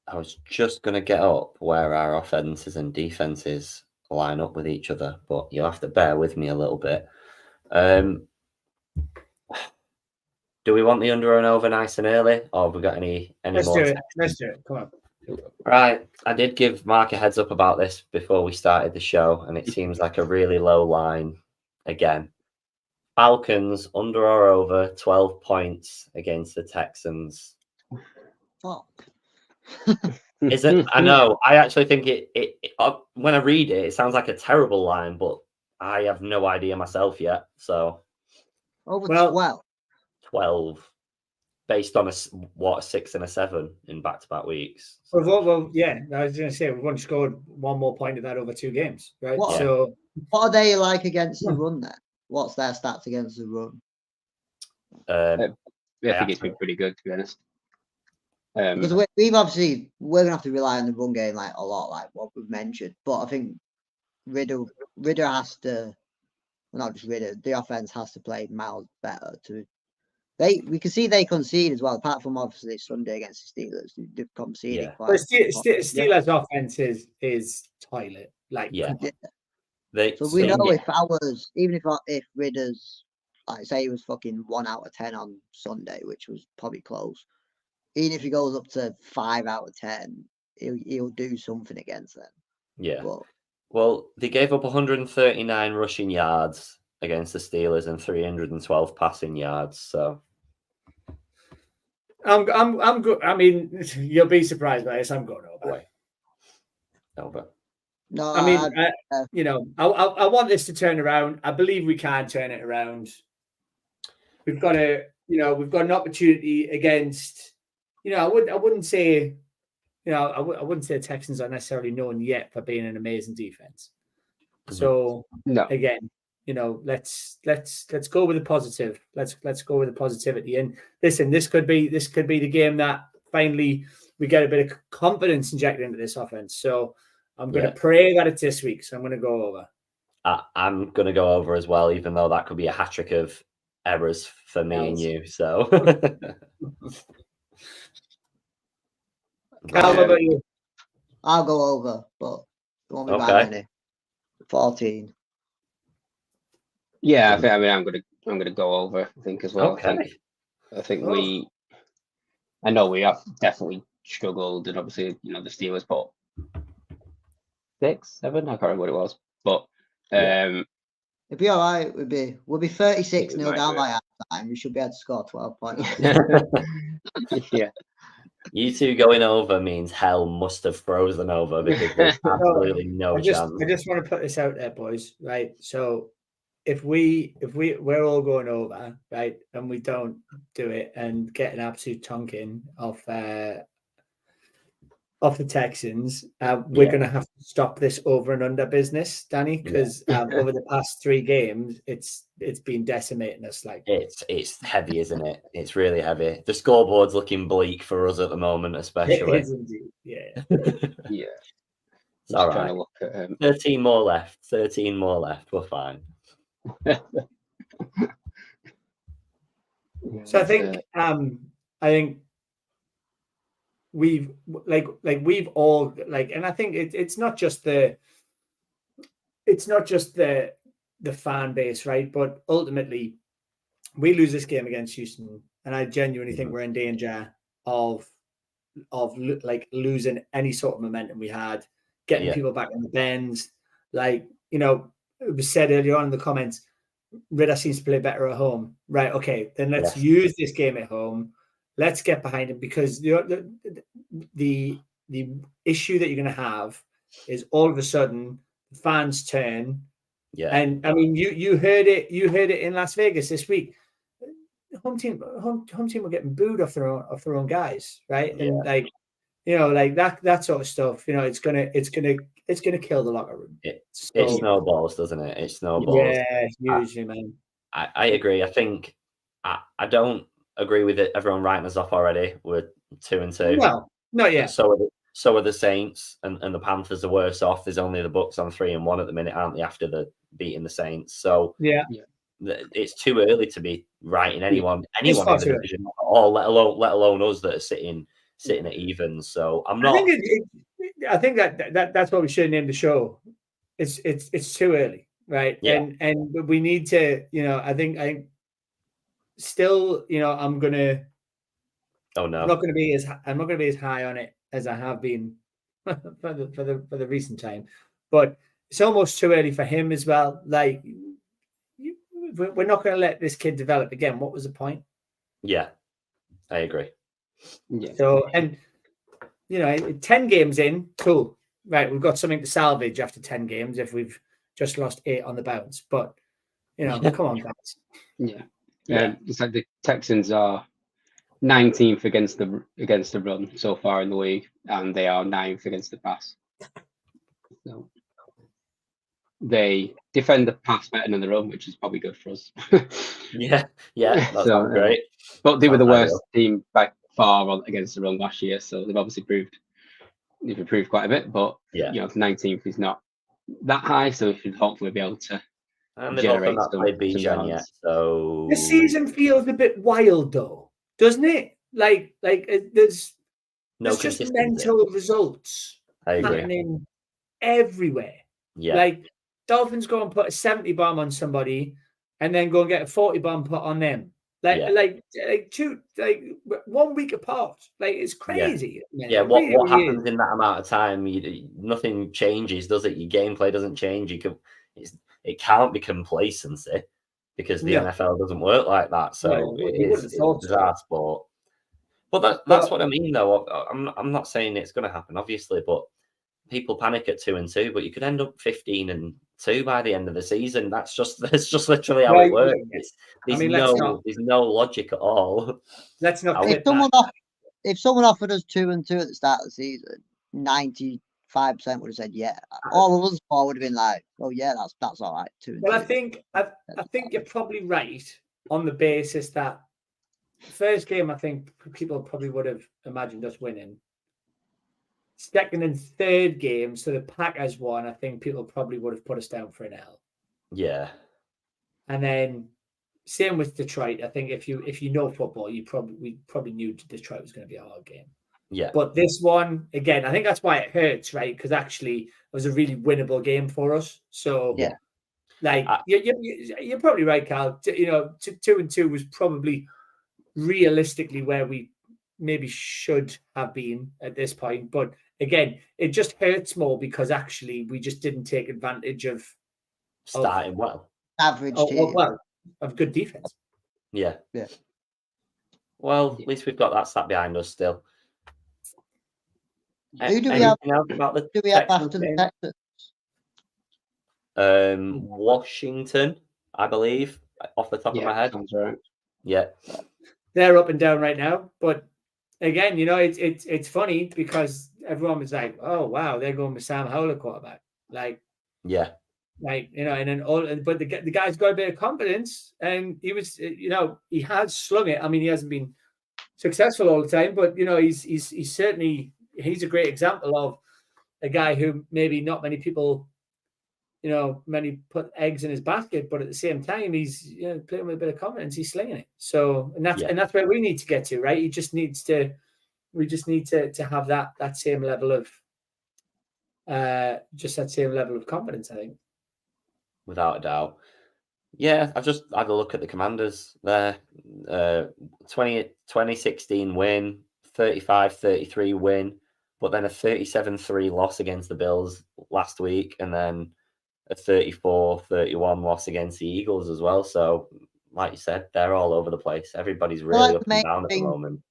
I was just going to get up where our offenses and defenses line up with each other, but you'll have to bear with me a little bit. Do we want the under and over nice and early, or have we got any Let's more? Let's do it. Come on. Right. I did give Mark a heads up about this before we started the show, and it seems like a really low line again. Falcons under or over 12 points against the Texans. Fuck. Isn't? I know. I actually think it when I read it, it sounds like a terrible line, but I have no idea myself yet. So over 12. 12. Based on a 6 and a 7 in back-to-back weeks. So. Well, yeah. I was going to say we've only scored one more point of that over 2 games, right? What are they like against the run then? What's their stats against the run? I think it's been pretty good, to be honest. Because we're going to have to rely on the run game like a lot, like what we've mentioned. But I think Ridder has to, well, not just Ridder, the offense has to play miles better to. We can see they concede as well, apart from obviously Sunday against the Steelers. They've conceded quite. But Steelers' offense is toilet. So we know if Ridder's, like say he was fucking 1 out of 10 on Sunday, which was probably close. Even if he goes up to 5 out of 10, he'll do something against them. Yeah. Well, they gave up 139 rushing yards against the Steelers and 312 passing yards. So I'm good. I mean, you'll be surprised by this. I'm going over. No, I mean, I want this to turn around. I believe we can turn it around. We've got an opportunity against. I wouldn't say I wouldn't say the Texans are necessarily known yet for being an amazing defense. So No. again, let's go with the positive. Let's go with the positivity. And listen, this could be the game that finally we get a bit of confidence injected into this offense. So I'm going to pray that it's this week. So I'm going to go over. I'm going to go over as well, even though that could be a hat trick of errors for me and you. So, Cal, what about you? I'll go over, but it won't be by many. 14. Yeah, I'm gonna go over. I think as well. Okay. I think I know we have definitely struggled, and obviously the Steelers put 6, 7. I can't remember what it was, but it'd be all right. We'll be 36-0 down by half time. We should be able to score 12 points. Yeah. You two going over means hell must have frozen over because there's absolutely no chance. I just want to put this out there, boys. Right. So if we're all going over, right, and we don't do it and get an absolute tonking off the Texans, we're going to have to stop this over and under business, Danny, because over the past 3 games, it's been decimating us. Like it's heavy, isn't it? It's really heavy. The scoreboard's looking bleak for us at the moment, especially. It is indeed. Yeah. Yeah. It's all right. 13 more left. 13 more left. We're fine. So I think we've all and I think it's not just the fan base, right? But ultimately, we lose this game against Houston, and I genuinely think we're in danger of losing any sort of momentum we had, getting people back in the bends. It was said earlier on in the comments, Ridder seems to play better at home. Right, okay, then let's use this game at home. Let's get behind him, because the issue that you're going to have is all of a sudden the fans turn. Yeah, and I mean you heard it in Las Vegas this week. Home team were getting booed off their own guys, right? And that sort of stuff. It's gonna kill the locker room. It snowballs, doesn't it? It snowballs. Yeah, hugely, man. I agree. I think I don't agree with it. Everyone writing us off already. We're 2-2. Well, not yet. So are the Saints, and the Panthers are worse off. There's only the Bucs on 3-1 at the minute, aren't they? After the beating the Saints, so it's too early to be writing anyone in the division at all, let alone us that are sitting at even. So I'm not. I think that's what we should name the show. It's too early, right? Yeah. And we need to, I think still, I'm gonna. Oh no! I'm not gonna be as high on it as I have been for the recent time, but it's almost too early for him as well. Like, we're not going to let this kid develop again. What was the point? Yeah, I agree. Yeah. So, and 10 games in, cool. Right, we've got something to salvage after 10 games if we've just lost 8 on the bounce. But come on, guys. Yeah. It's like the Texans are 19th against the run so far in the league, and they are 9th against the pass. So they defend the pass better than the run, which is probably good for us. yeah, that's great. But they were the worst team by far against the run last year, so they've obviously improved quite a bit. But 19th is not that high, so we should hopefully be able to generate some yet. So the season feels a bit wild, though, doesn't it? Like there's just mental results happening everywhere. Yeah, like Dolphins go and put a 70 bomb on somebody, and then go and get a 40 bomb put on them. Like 1 week apart. Like, it's crazy. Yeah, what happens in that amount of time? Nothing changes, does it? Your gameplay doesn't change. It can't be complacency, because the NFL doesn't work like that. So it's a bizarre sport. But that's what I mean, though. I'm not saying it's going to happen, obviously, but people panic at 2-2. But you could end up 15-2 by the end of the season. That's just literally how it works. There's no logic at all. Let's not. if someone offered us 2-2 at the start of the season, 95% would have said yeah. All of us four would have been like, oh yeah, that's all right. 2-2. Well, I think you're probably right on the basis that first game, I think people probably would have imagined us winning. Second and third game, so the Packers won. I think people probably would have put us down for an L. Yeah. And then same with Detroit. I think if you know football, we probably knew Detroit was going to be a hard game. Yeah. But this one, again, I think that's why it hurts, right? Because actually it was a really winnable game for us. So yeah, like you're probably right, Cal. 2-2 was probably realistically where we maybe should have been at this point. But again, it just hurts more because actually we just didn't take advantage of starting well. Average team. Well, of good defense. Yeah. Yeah. Well, at least we've got that sat behind us still. Who do we have? About the do we have Texans after the Texans? Washington, I believe, off the top of my head. Sounds right. Yeah. They're up and down right now, but again, it's funny because everyone was like, "Oh wow, they're going with Sam Howell quarterback." Like, yeah, like and then but the guy's got a bit of confidence, and he was, he has slung it. I mean, he hasn't been successful all the time, but he's certainly he's a great example of a guy who maybe not many people, many put eggs in his basket, but at the same time, he's playing with a bit of confidence. He's slinging it. So, and that's where we need to get to, right? We just need to have that same level of, just that same level of confidence, I think. Without a doubt. Yeah, I've just had a look at the Commanders there. 2016 win, 35-33 win, but then a 37-3 loss against the Bills last week, and then a 34-31 loss against the Eagles as well. So, like you said, they're all over the place. Everybody's really up and down at the moment.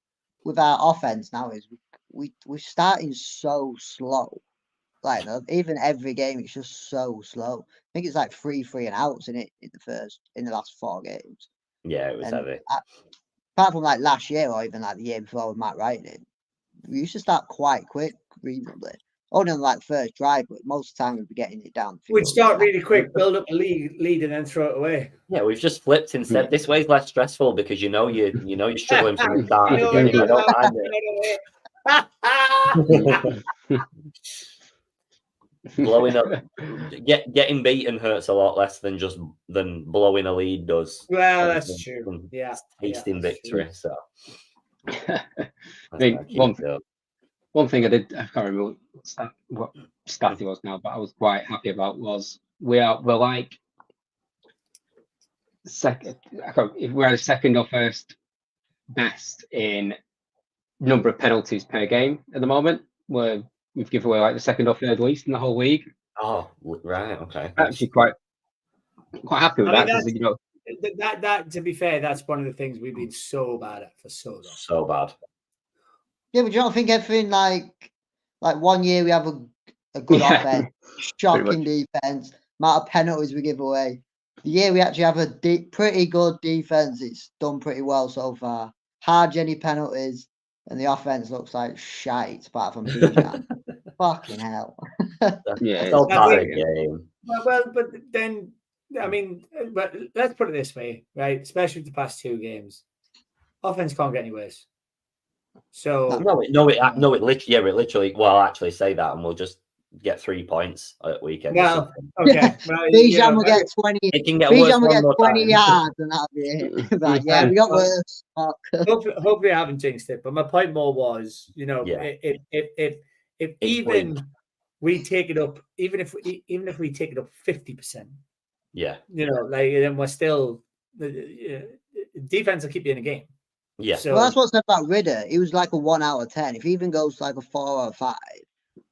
With our offense now is we're starting so slow. Like even every game, it's just so slow. I think it's like 3 and outs in the last 4 games. Yeah, it was heavy. Apart from like last year or even like the year before with Matt Wright, we used to start quite quick, reasonably. Only on like first drive, but most of the time we'd be getting it down. We'd start really quick, build up a lead, and then throw it away. Yeah, we've just flipped instead. This way's less stressful because you're struggling from the start. I don't mind it. Blowing up, getting beaten hurts a lot less than blowing a lead does. Well, that's true. Yeah, tasting victory. True. So, I mean, one thing I can't remember what stat it was now, but I was quite happy about was we're like second. If we're the second or first best in number of penalties per game at the moment. We've given away like the second or third least in the whole league. Oh, right, okay. Actually, quite happy with that. That to be fair, that's one of the things we've been so bad at for so long. So bad. Yeah, but you don't think everything like 1 year we have a good offense, shocking defense, amount of penalties we give away. The year we actually have a pretty good defense, it's done pretty well so far. Hardly any penalties, and the offense looks like shite apart from Bijan. Fucking hell. Yeah, it's all part of the game. Well, but then I mean, but let's put it this way, right? Especially with the past 2 games, offense can't get any worse. So it literally. Well, I'll actually say that, and we'll just get 3 points at weekend. Well, okay. Bijan will get 20. It can get Bijan will worse. Get 20 yards, and that'll be it. Like, yeah, we got worse. Hopefully, I haven't jinxed it. But my point more was, if even we take it up, even if we take it up 50%, then we're still defense will keep you in the game. Yeah. So, well, that's what's said about Ridder. He was like a 1 out of 10. If he even goes like a 4 or 5,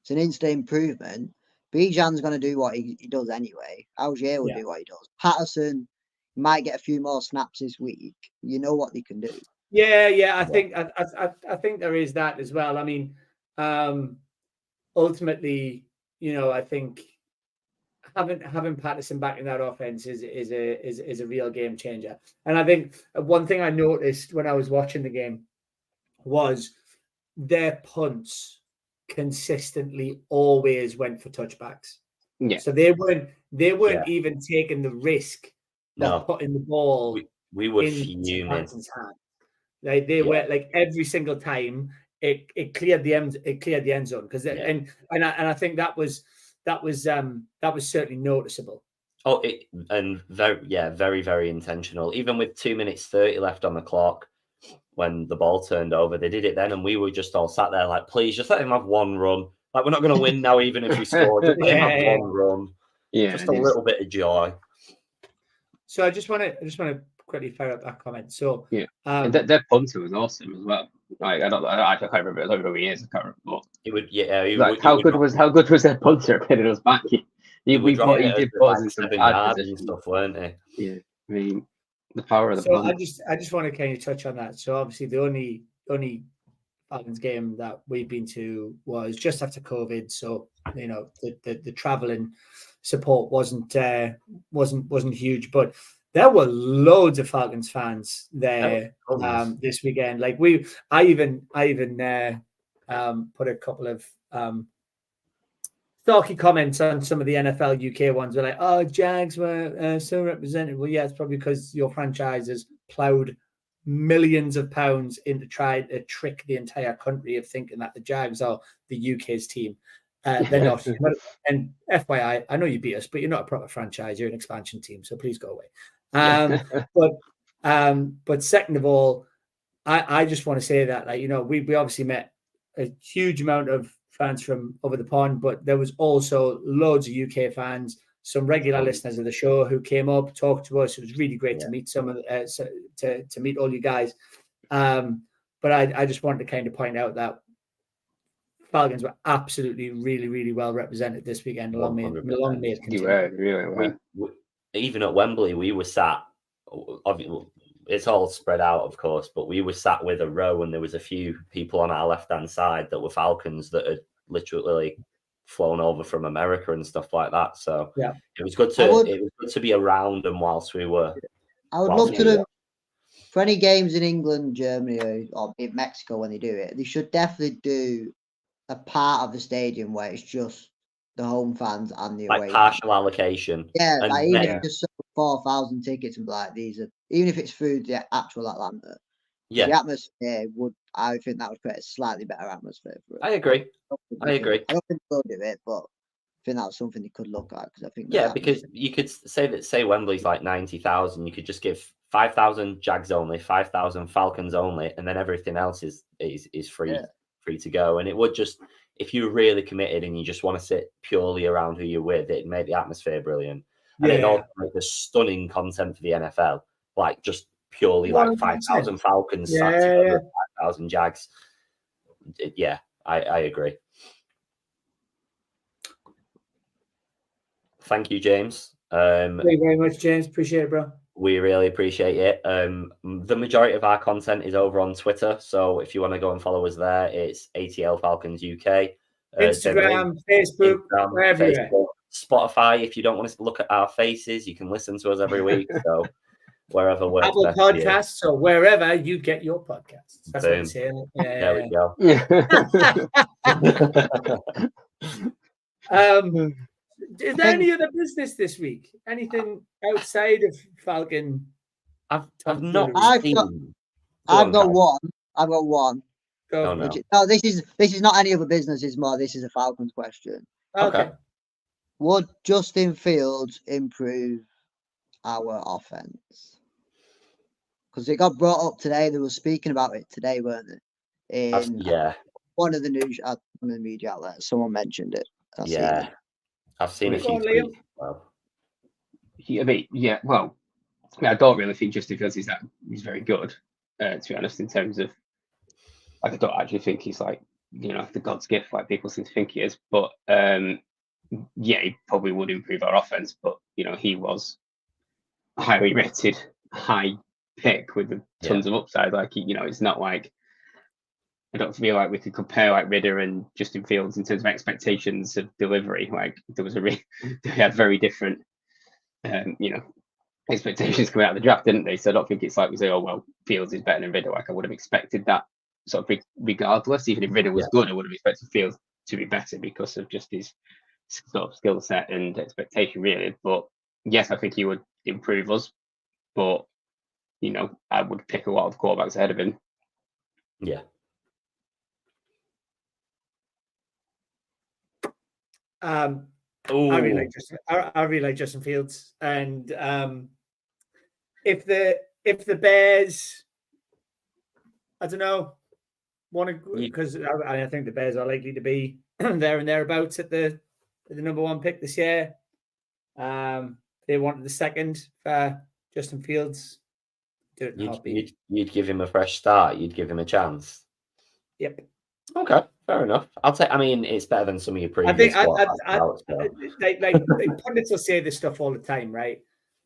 it's an instant improvement. Bijan's going to do what he does anyway. Algier will do what he does. Patterson might get a few more snaps this week. You know what they can do. Yeah. I think there is that as well. I mean, ultimately, I think having Patterson back in that offense is a real game changer. And I think one thing I noticed when I was watching the game was their punts consistently always went for touchbacks. Yeah. So they weren't even taking the risk of putting the ball we were in fuming. Paxton's hand. They were like every single time it cleared the end zone because and I think that was certainly noticeable. Very, very intentional. Even with 2 minutes 30 left on the clock, when the ball turned over, they did it then, and we were just all sat there like, please, just let him have one run. Like, we're not going to win now, even if we score. Just let him have one run. Yeah, just a little bit of joy. So I just want to quickly fire up that comment. So and their punter was awesome as well. Like, I can't remember. I don't remember who he is. I can't remember. But it would, how good was their punter pinning us back? He did put us in some bad and stuff, weren't he? Yeah, I mean, the power of the punt. I just want to kind of touch on that. So obviously the only Falcons game that we've been to was just after COVID. So the traveling support wasn't huge, but there were loads of Falcons fans there this weekend. Like I even put a couple of stalky comments on some of the NFL UK ones. We're like, oh, Jags were so represented. Well, yeah, it's probably because your franchise has ploughed millions of pounds into trying to trick the entire country of thinking that the Jags are the UK's team. They're not. And FYI, I know you beat us, but you're not a proper franchise. You're an expansion team, so please go away. But second of all, I just want to say that, like, we obviously met a huge amount of fans from over the pond, but there was also loads of UK fans, some regular listeners of the show who came up, talked to us. It was really great to meet some of to meet all you guys. But I just wanted to kind of point out that Falcons were absolutely really, really well represented this weekend. Long may it continue. Really even at Wembley, we were sat. Obviously, it's all spread out, of course, but we were sat with a row, and there was a few people on our left-hand side that were Falcons that had literally flown over from America and stuff like that. So it was good to be around them whilst we were. I would love to do for any games in England, Germany, or in Mexico when they do it. They should definitely do a part of the stadium where it's just the home fans and the away partial fans. Allocation. Yeah, like even if it's just 4,000 tickets and like these are, even if it's through the actual Atlanta, the atmosphere I think that would create a slightly better atmosphere for it. I agree. I don't think they'll do it, but I think that's something they could look at because I think because you could say Wembley's like 90,000, you could just give 5,000 Jags only, 5,000 Falcons only, and then everything else is free to go. And it would just, if you're really committed and you just want to sit purely around who you're with, it'd make the atmosphere brilliant. And it also make the stunning content for the NFL, like just purely like 5,000 Falcons, 5,000 Jags. I agree. Thank you, James. Thank you very much, James. Appreciate it, bro. We really appreciate it. The majority of our content is over on Twitter, so if you want to go and follow us there, it's ATL Falcons UK. Instagram, Facebook, everywhere. Facebook, Spotify. If you don't want to look at our faces, you can listen to us every week. So wherever works. Apple Podcasts or wherever you get your podcasts. That's what I'm saying. There we go. Is there any other business this week? Anything outside of Falcon? I've not. I've got one. This is not any other business. It's more. This is a Falcons question. Okay. Would Justin Fields improve our offense? Because it got brought up today. They were speaking about it today, weren't they? One of the news, one of the media outlets. Someone mentioned it. I've seen a few tweets. Well, I don't really think Justin Fields he's very good. To be honest, in terms of, I don't actually think he's like the God's gift like people seem to think he is. But he probably would improve our offense. But he was a highly rated, high pick with tons of upside. Like it's not like, I don't feel like we could compare like Ridder and Justin Fields in terms of expectations of delivery. Like there was they had very different, expectations coming out of the draft, didn't they? So I don't think it's like we say, oh well, Fields is better than Ridder. Like I would have expected that sort of regardless. Even if Ridder was good, I would have expected Fields to be better because of just his sort of skill set and expectation, really. But yes, I think he would improve us. But I would pick a lot of quarterbacks ahead of him. Yeah. I really like Justin Fields, and if the Bears, I don't know, want to, because I think the Bears are likely to be there and thereabouts at the number 1 pick this year. They wanted the second for Justin Fields. You'd give him a fresh start. You'd give him a chance. Yep. Okay, fair enough. I mean, it's better than some of your previous. Like pundits will say this stuff all the time, right?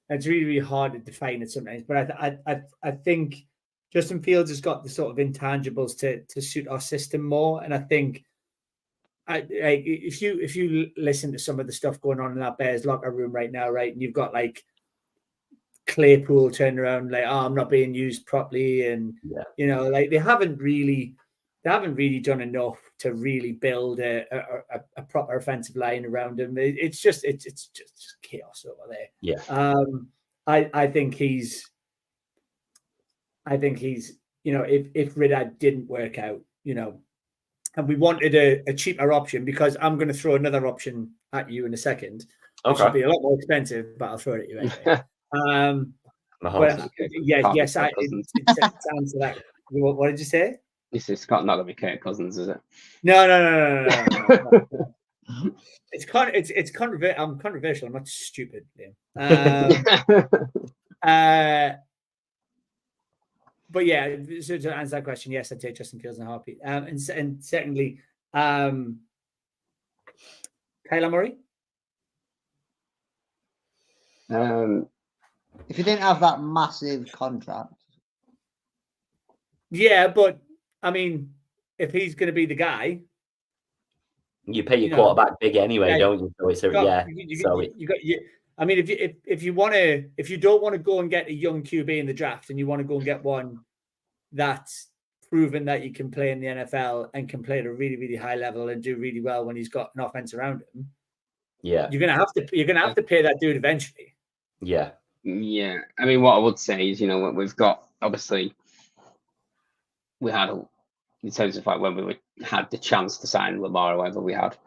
And it's really, really hard to define it sometimes. But I think Justin Fields has got the sort of intangibles to suit our system more. And I think if you listen to some of the stuff going on in that Bears locker room right now, right, and you've got like Claypool turning around like, I'm not being used properly, and like they haven't really done enough to really build a proper offensive line around him. It's just chaos over there. Yeah. I think he's if Ridder didn't work out, and we wanted a cheaper option, because I'm going to throw another option at you in a second. Which will be a lot more expensive, but I'll throw it at you anyway. Yes, to answer that. What did you say? This is not going to be Kirk Cousins, is it? No. It's controversial. I'm controversial. I'm not stupid, Liam. But yeah, so to answer that question, yes, I'd take Justin Fields in a heartbeat. And secondly, Kyler Murray. If you didn't have that massive contract. Yeah, but I mean, if he's going to be the guy, you pay your quarterback big anyway, don't you? I mean, if you don't want to go and get a young QB in the draft, and you want to go and get one that's proven that you can play in the NFL and can play at a really, really high level and do really well when he's got an offense around him, you're gonna have to pay that dude eventually. Yeah. Yeah. I mean, what I would say is, we've got, obviously, we had, in terms of like when we had the chance to sign Lamar or whatever we had.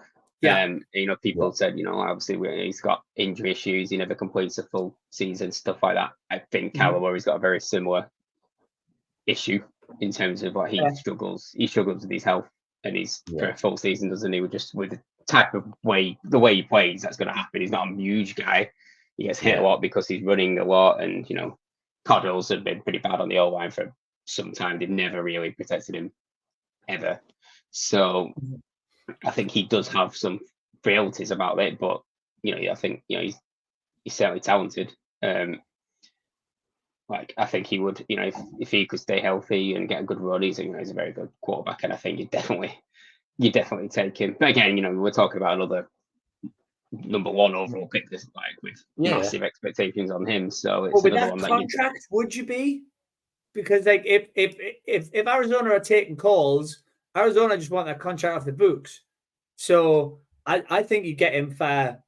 People said, obviously he's got injury issues. He never completes a full season, stuff like that. I think Kyler Murray's got a very similar issue in terms of what he struggles. He struggles with his health, and he's for a full season, doesn't he? With the type of the way he plays, that's going to happen. He's not a huge guy. He gets hit a lot because he's running a lot, and Cardinals have been pretty bad on the O-line for some time. They've never really protected him ever. So I think he does have some frailties about it, but I think he's certainly talented. I think he would, if he could stay healthy and get a good run, he's a very good quarterback, and I think you definitely take him. But again, we're talking about another number 1 overall pick, this with massive expectations on him. So it's with that contract, would you be? Because if Arizona are taking calls, Arizona just want that contract off the books. So I think you get him for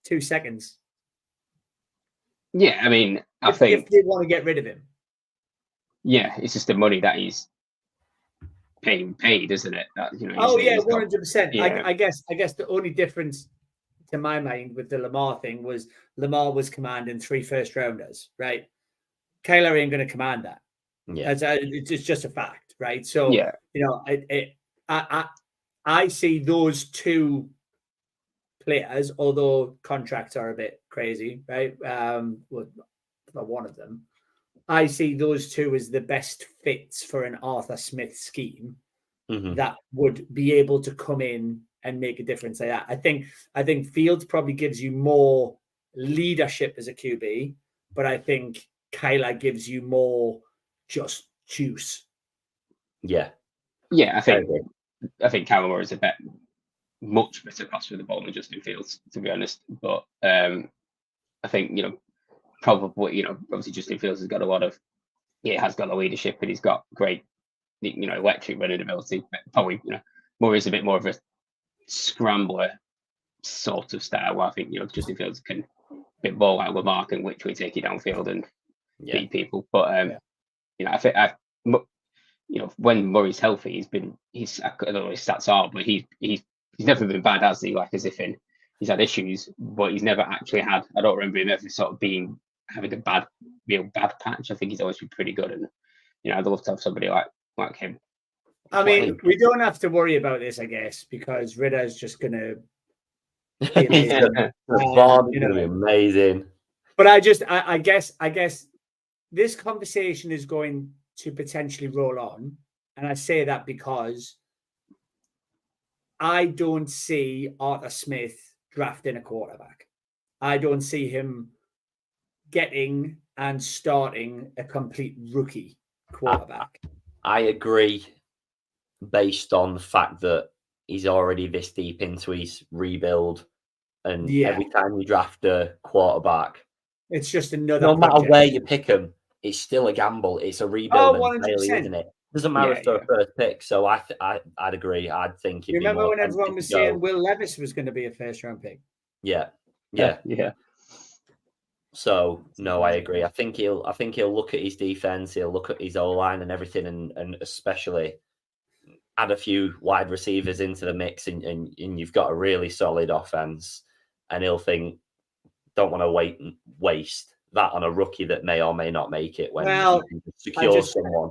2 seconds. Yeah, I mean, if they want to get rid of him. Yeah, it's just the money that he's paid, isn't it? That, 100%. I guess the only difference to my mind with the Lamar thing was Lamar was commanding 3 first-rounders, right? Kyler ain't going to command that. Yeah, it's just a fact, right? So I see those 2 players, although contracts are a bit crazy, right? One of them, I see those 2 as the best fits for an Arthur Smith scheme that would be able to come in and make a difference like that. I think Fields probably gives you more leadership as a QB, but I think Kyler gives you more just juice. Yeah, I think Kyler Murray is much better passer with the ball than Justin Fields, to be honest. But I think probably obviously Justin Fields has got the leadership, and he's got great electric running ability. Probably, Murray's a bit more of a scrambler sort of style. Where I think Justin Fields can a bit ball out of the mark and literally take it downfield and beat people. But I think when Murray's healthy, I don't know what his stats are, but he's never been bad, has he? Like as if he's had issues, but he's never actually had. I don't remember him ever sort of having a real bad patch. I think he's always been pretty good, and I'd love to have somebody like him. I mean, we don't have to worry about this, I guess, because Ritter's just going to be amazing. Going to be amazing. But I guess this conversation is going to potentially roll on, and I say that because I don't see Arthur Smith drafting a quarterback. I don't see him getting and starting a complete rookie quarterback. I agree, based on the fact that he's already this deep into his rebuild, and every time you draft a quarterback, it's just another. No matter where you pick him, it's still a gamble. It's a rebuild, entirely, 100%. isn't it? Doesn't matter if they're a first pick. So I'd agree. I'd think. You remember when everyone was saying Will Levis was going to be a first-round pick? Yeah. So no, I agree. I think he'll look at his defense. He'll look at his O-line and everything, and especially add a few wide receivers into the mix, and you've got a really solid offense. And he'll think, don't want to waste that on a rookie that may or may not make it when you can secure someone.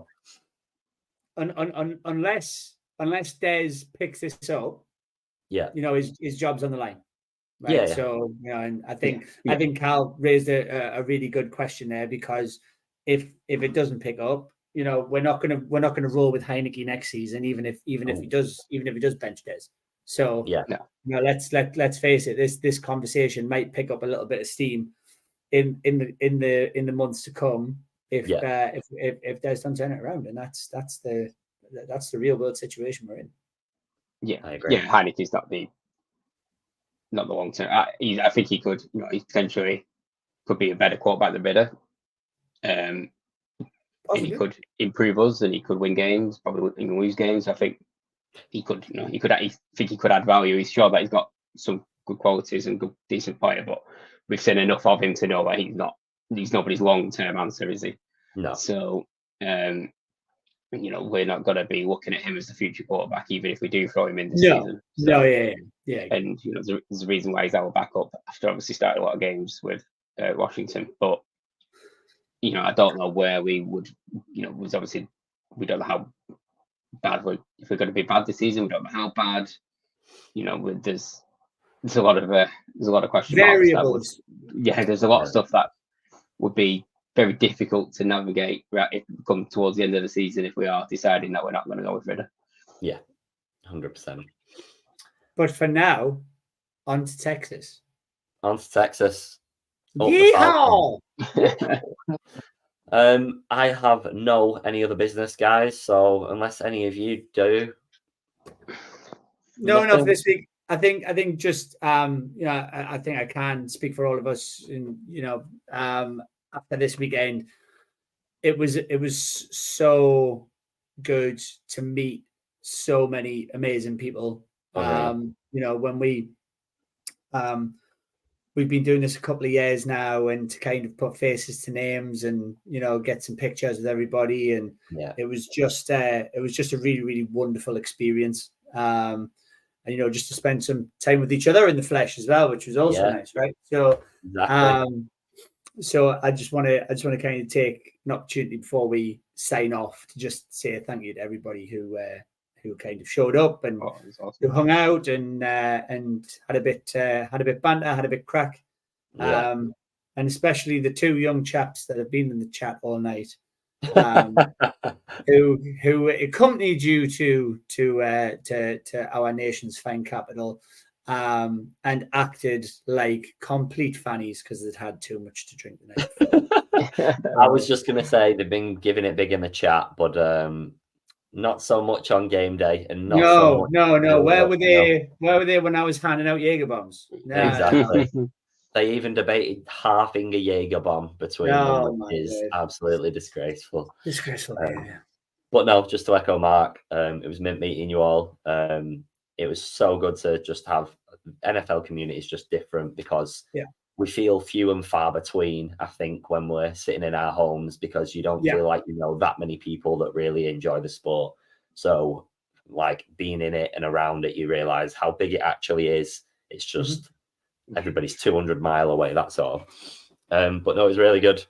Unless Dez picks this up, his job's on the line. Right. Yeah. So and I think Cal raised a really good question there, because if it doesn't pick up, we're not gonna roll with Heineke next season, even if he does bench Dez. So let's face it, this conversation might pick up a little bit of steam in the months to come if Dez doesn't turn it around, and that's the real world situation we're in. Yeah, I agree. Yeah, Heineke's not the long term. I think he could, he potentially could be a better quarterback than Ridder. And he could improve us, and he could win games, probably even lose games. I think he could add value. He's sure that he's got some good qualities and good, decent player, but we've seen enough of him to know that he's nobody's long-term answer, is he? No. So, we're not going to be looking at him as the future quarterback, even if we do throw him in this season. So, yeah. And there's a reason why he's our backup after obviously starting a lot of games with Washington. But I don't know where we would. Was obviously we don't know how bad if we're going to be bad this season. We don't know how bad. There's a lot of question variables. Marks. There's a lot of stuff that would be very difficult to navigate if we come towards the end of the season if we are deciding that we're not going to go with Ridder. Yeah, 100%. But for now, on to Texas. Yeehaw! I have any other business, guys. So unless any of you do, no, for this week. I think just I think I can speak for all of us. After this weekend, it was so good to meet so many amazing people. When we've been doing this a couple of years now, and to kind of put faces to names and get some pictures with everybody, and it was just a really, really wonderful experience. And just to spend some time with each other in the flesh as well, which was also nice, right? So exactly. So I just want to kind of take an opportunity before we sign off to just say thank you to everybody who kind of showed up and who hung out and had a bit banter, had a bit crack, and especially the two young chaps that have been in the chat all night, who accompanied you to our nation's fine capital. And acted like complete fannies because they'd had too much to drink the night. I was just going to say they've been giving it big in the chat, but not so much on game day. And no. Where were they? Where were they when I was handing out Jaeger bombs? No. Exactly. They even debated halving a Jaeger bomb between them, which is absolutely disgraceful. Disgraceful. But no, just to echo Mark, it was mint meeting you all. It was so good to just have NFL community is just different because we feel few and far between, I think, when we're sitting in our homes, because you don't feel like you know that many people that really enjoy the sport. So like being in it and around it, you realize how big it actually is. It's just everybody's 200 mile away, that's all. But no, it was really good.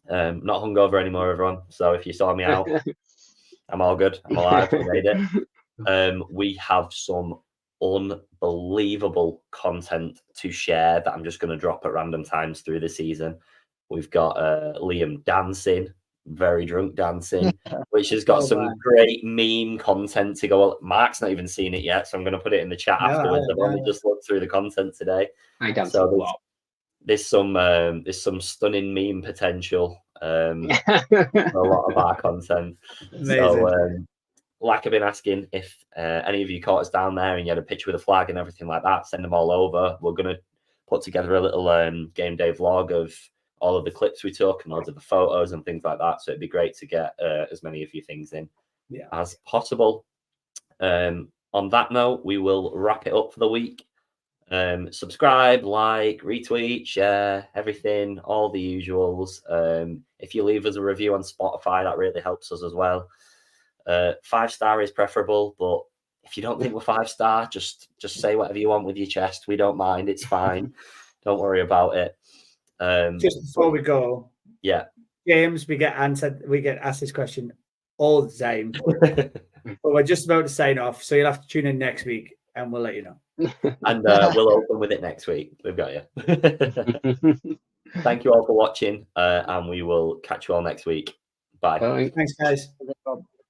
Not hungover anymore, everyone. So if you saw me out, I'm all good. I'm alive. I made it. We have some unbelievable content to share that I'm just going to drop at random times through the season. We've got Liam dancing, very drunk dancing, which has got some great meme content to go. Mark's not even seen it yet, so I'm going to put it in the chat afterwards. I've only just looked through the content today. I dance a lot. There's some stunning meme potential. A lot of our content. Amazing. So, like I've been asking, if any of you caught us down there and you had a picture with a flag and everything like that, send them all over. We're going to put together a little game day vlog of all of the clips we took and all of the photos and things like that. So it'd be great to get as many of your things in as possible. On that note, we will wrap it up for the week. Subscribe, like, retweet, share, everything, all the usuals. If you leave us a review on Spotify, that really helps us as well. 5-star is preferable, but if you don't think we're 5-star, just say whatever you want with your chest. We don't mind. It's fine. Don't worry about it. Just before we go, James, we get asked this question all the time, but we're just about to sign off, so you'll have to tune in next week and we'll let you know. And we'll open with it next week. We've got you. Thank you all for watching, and we will catch you all next week. Bye. Thanks, guys.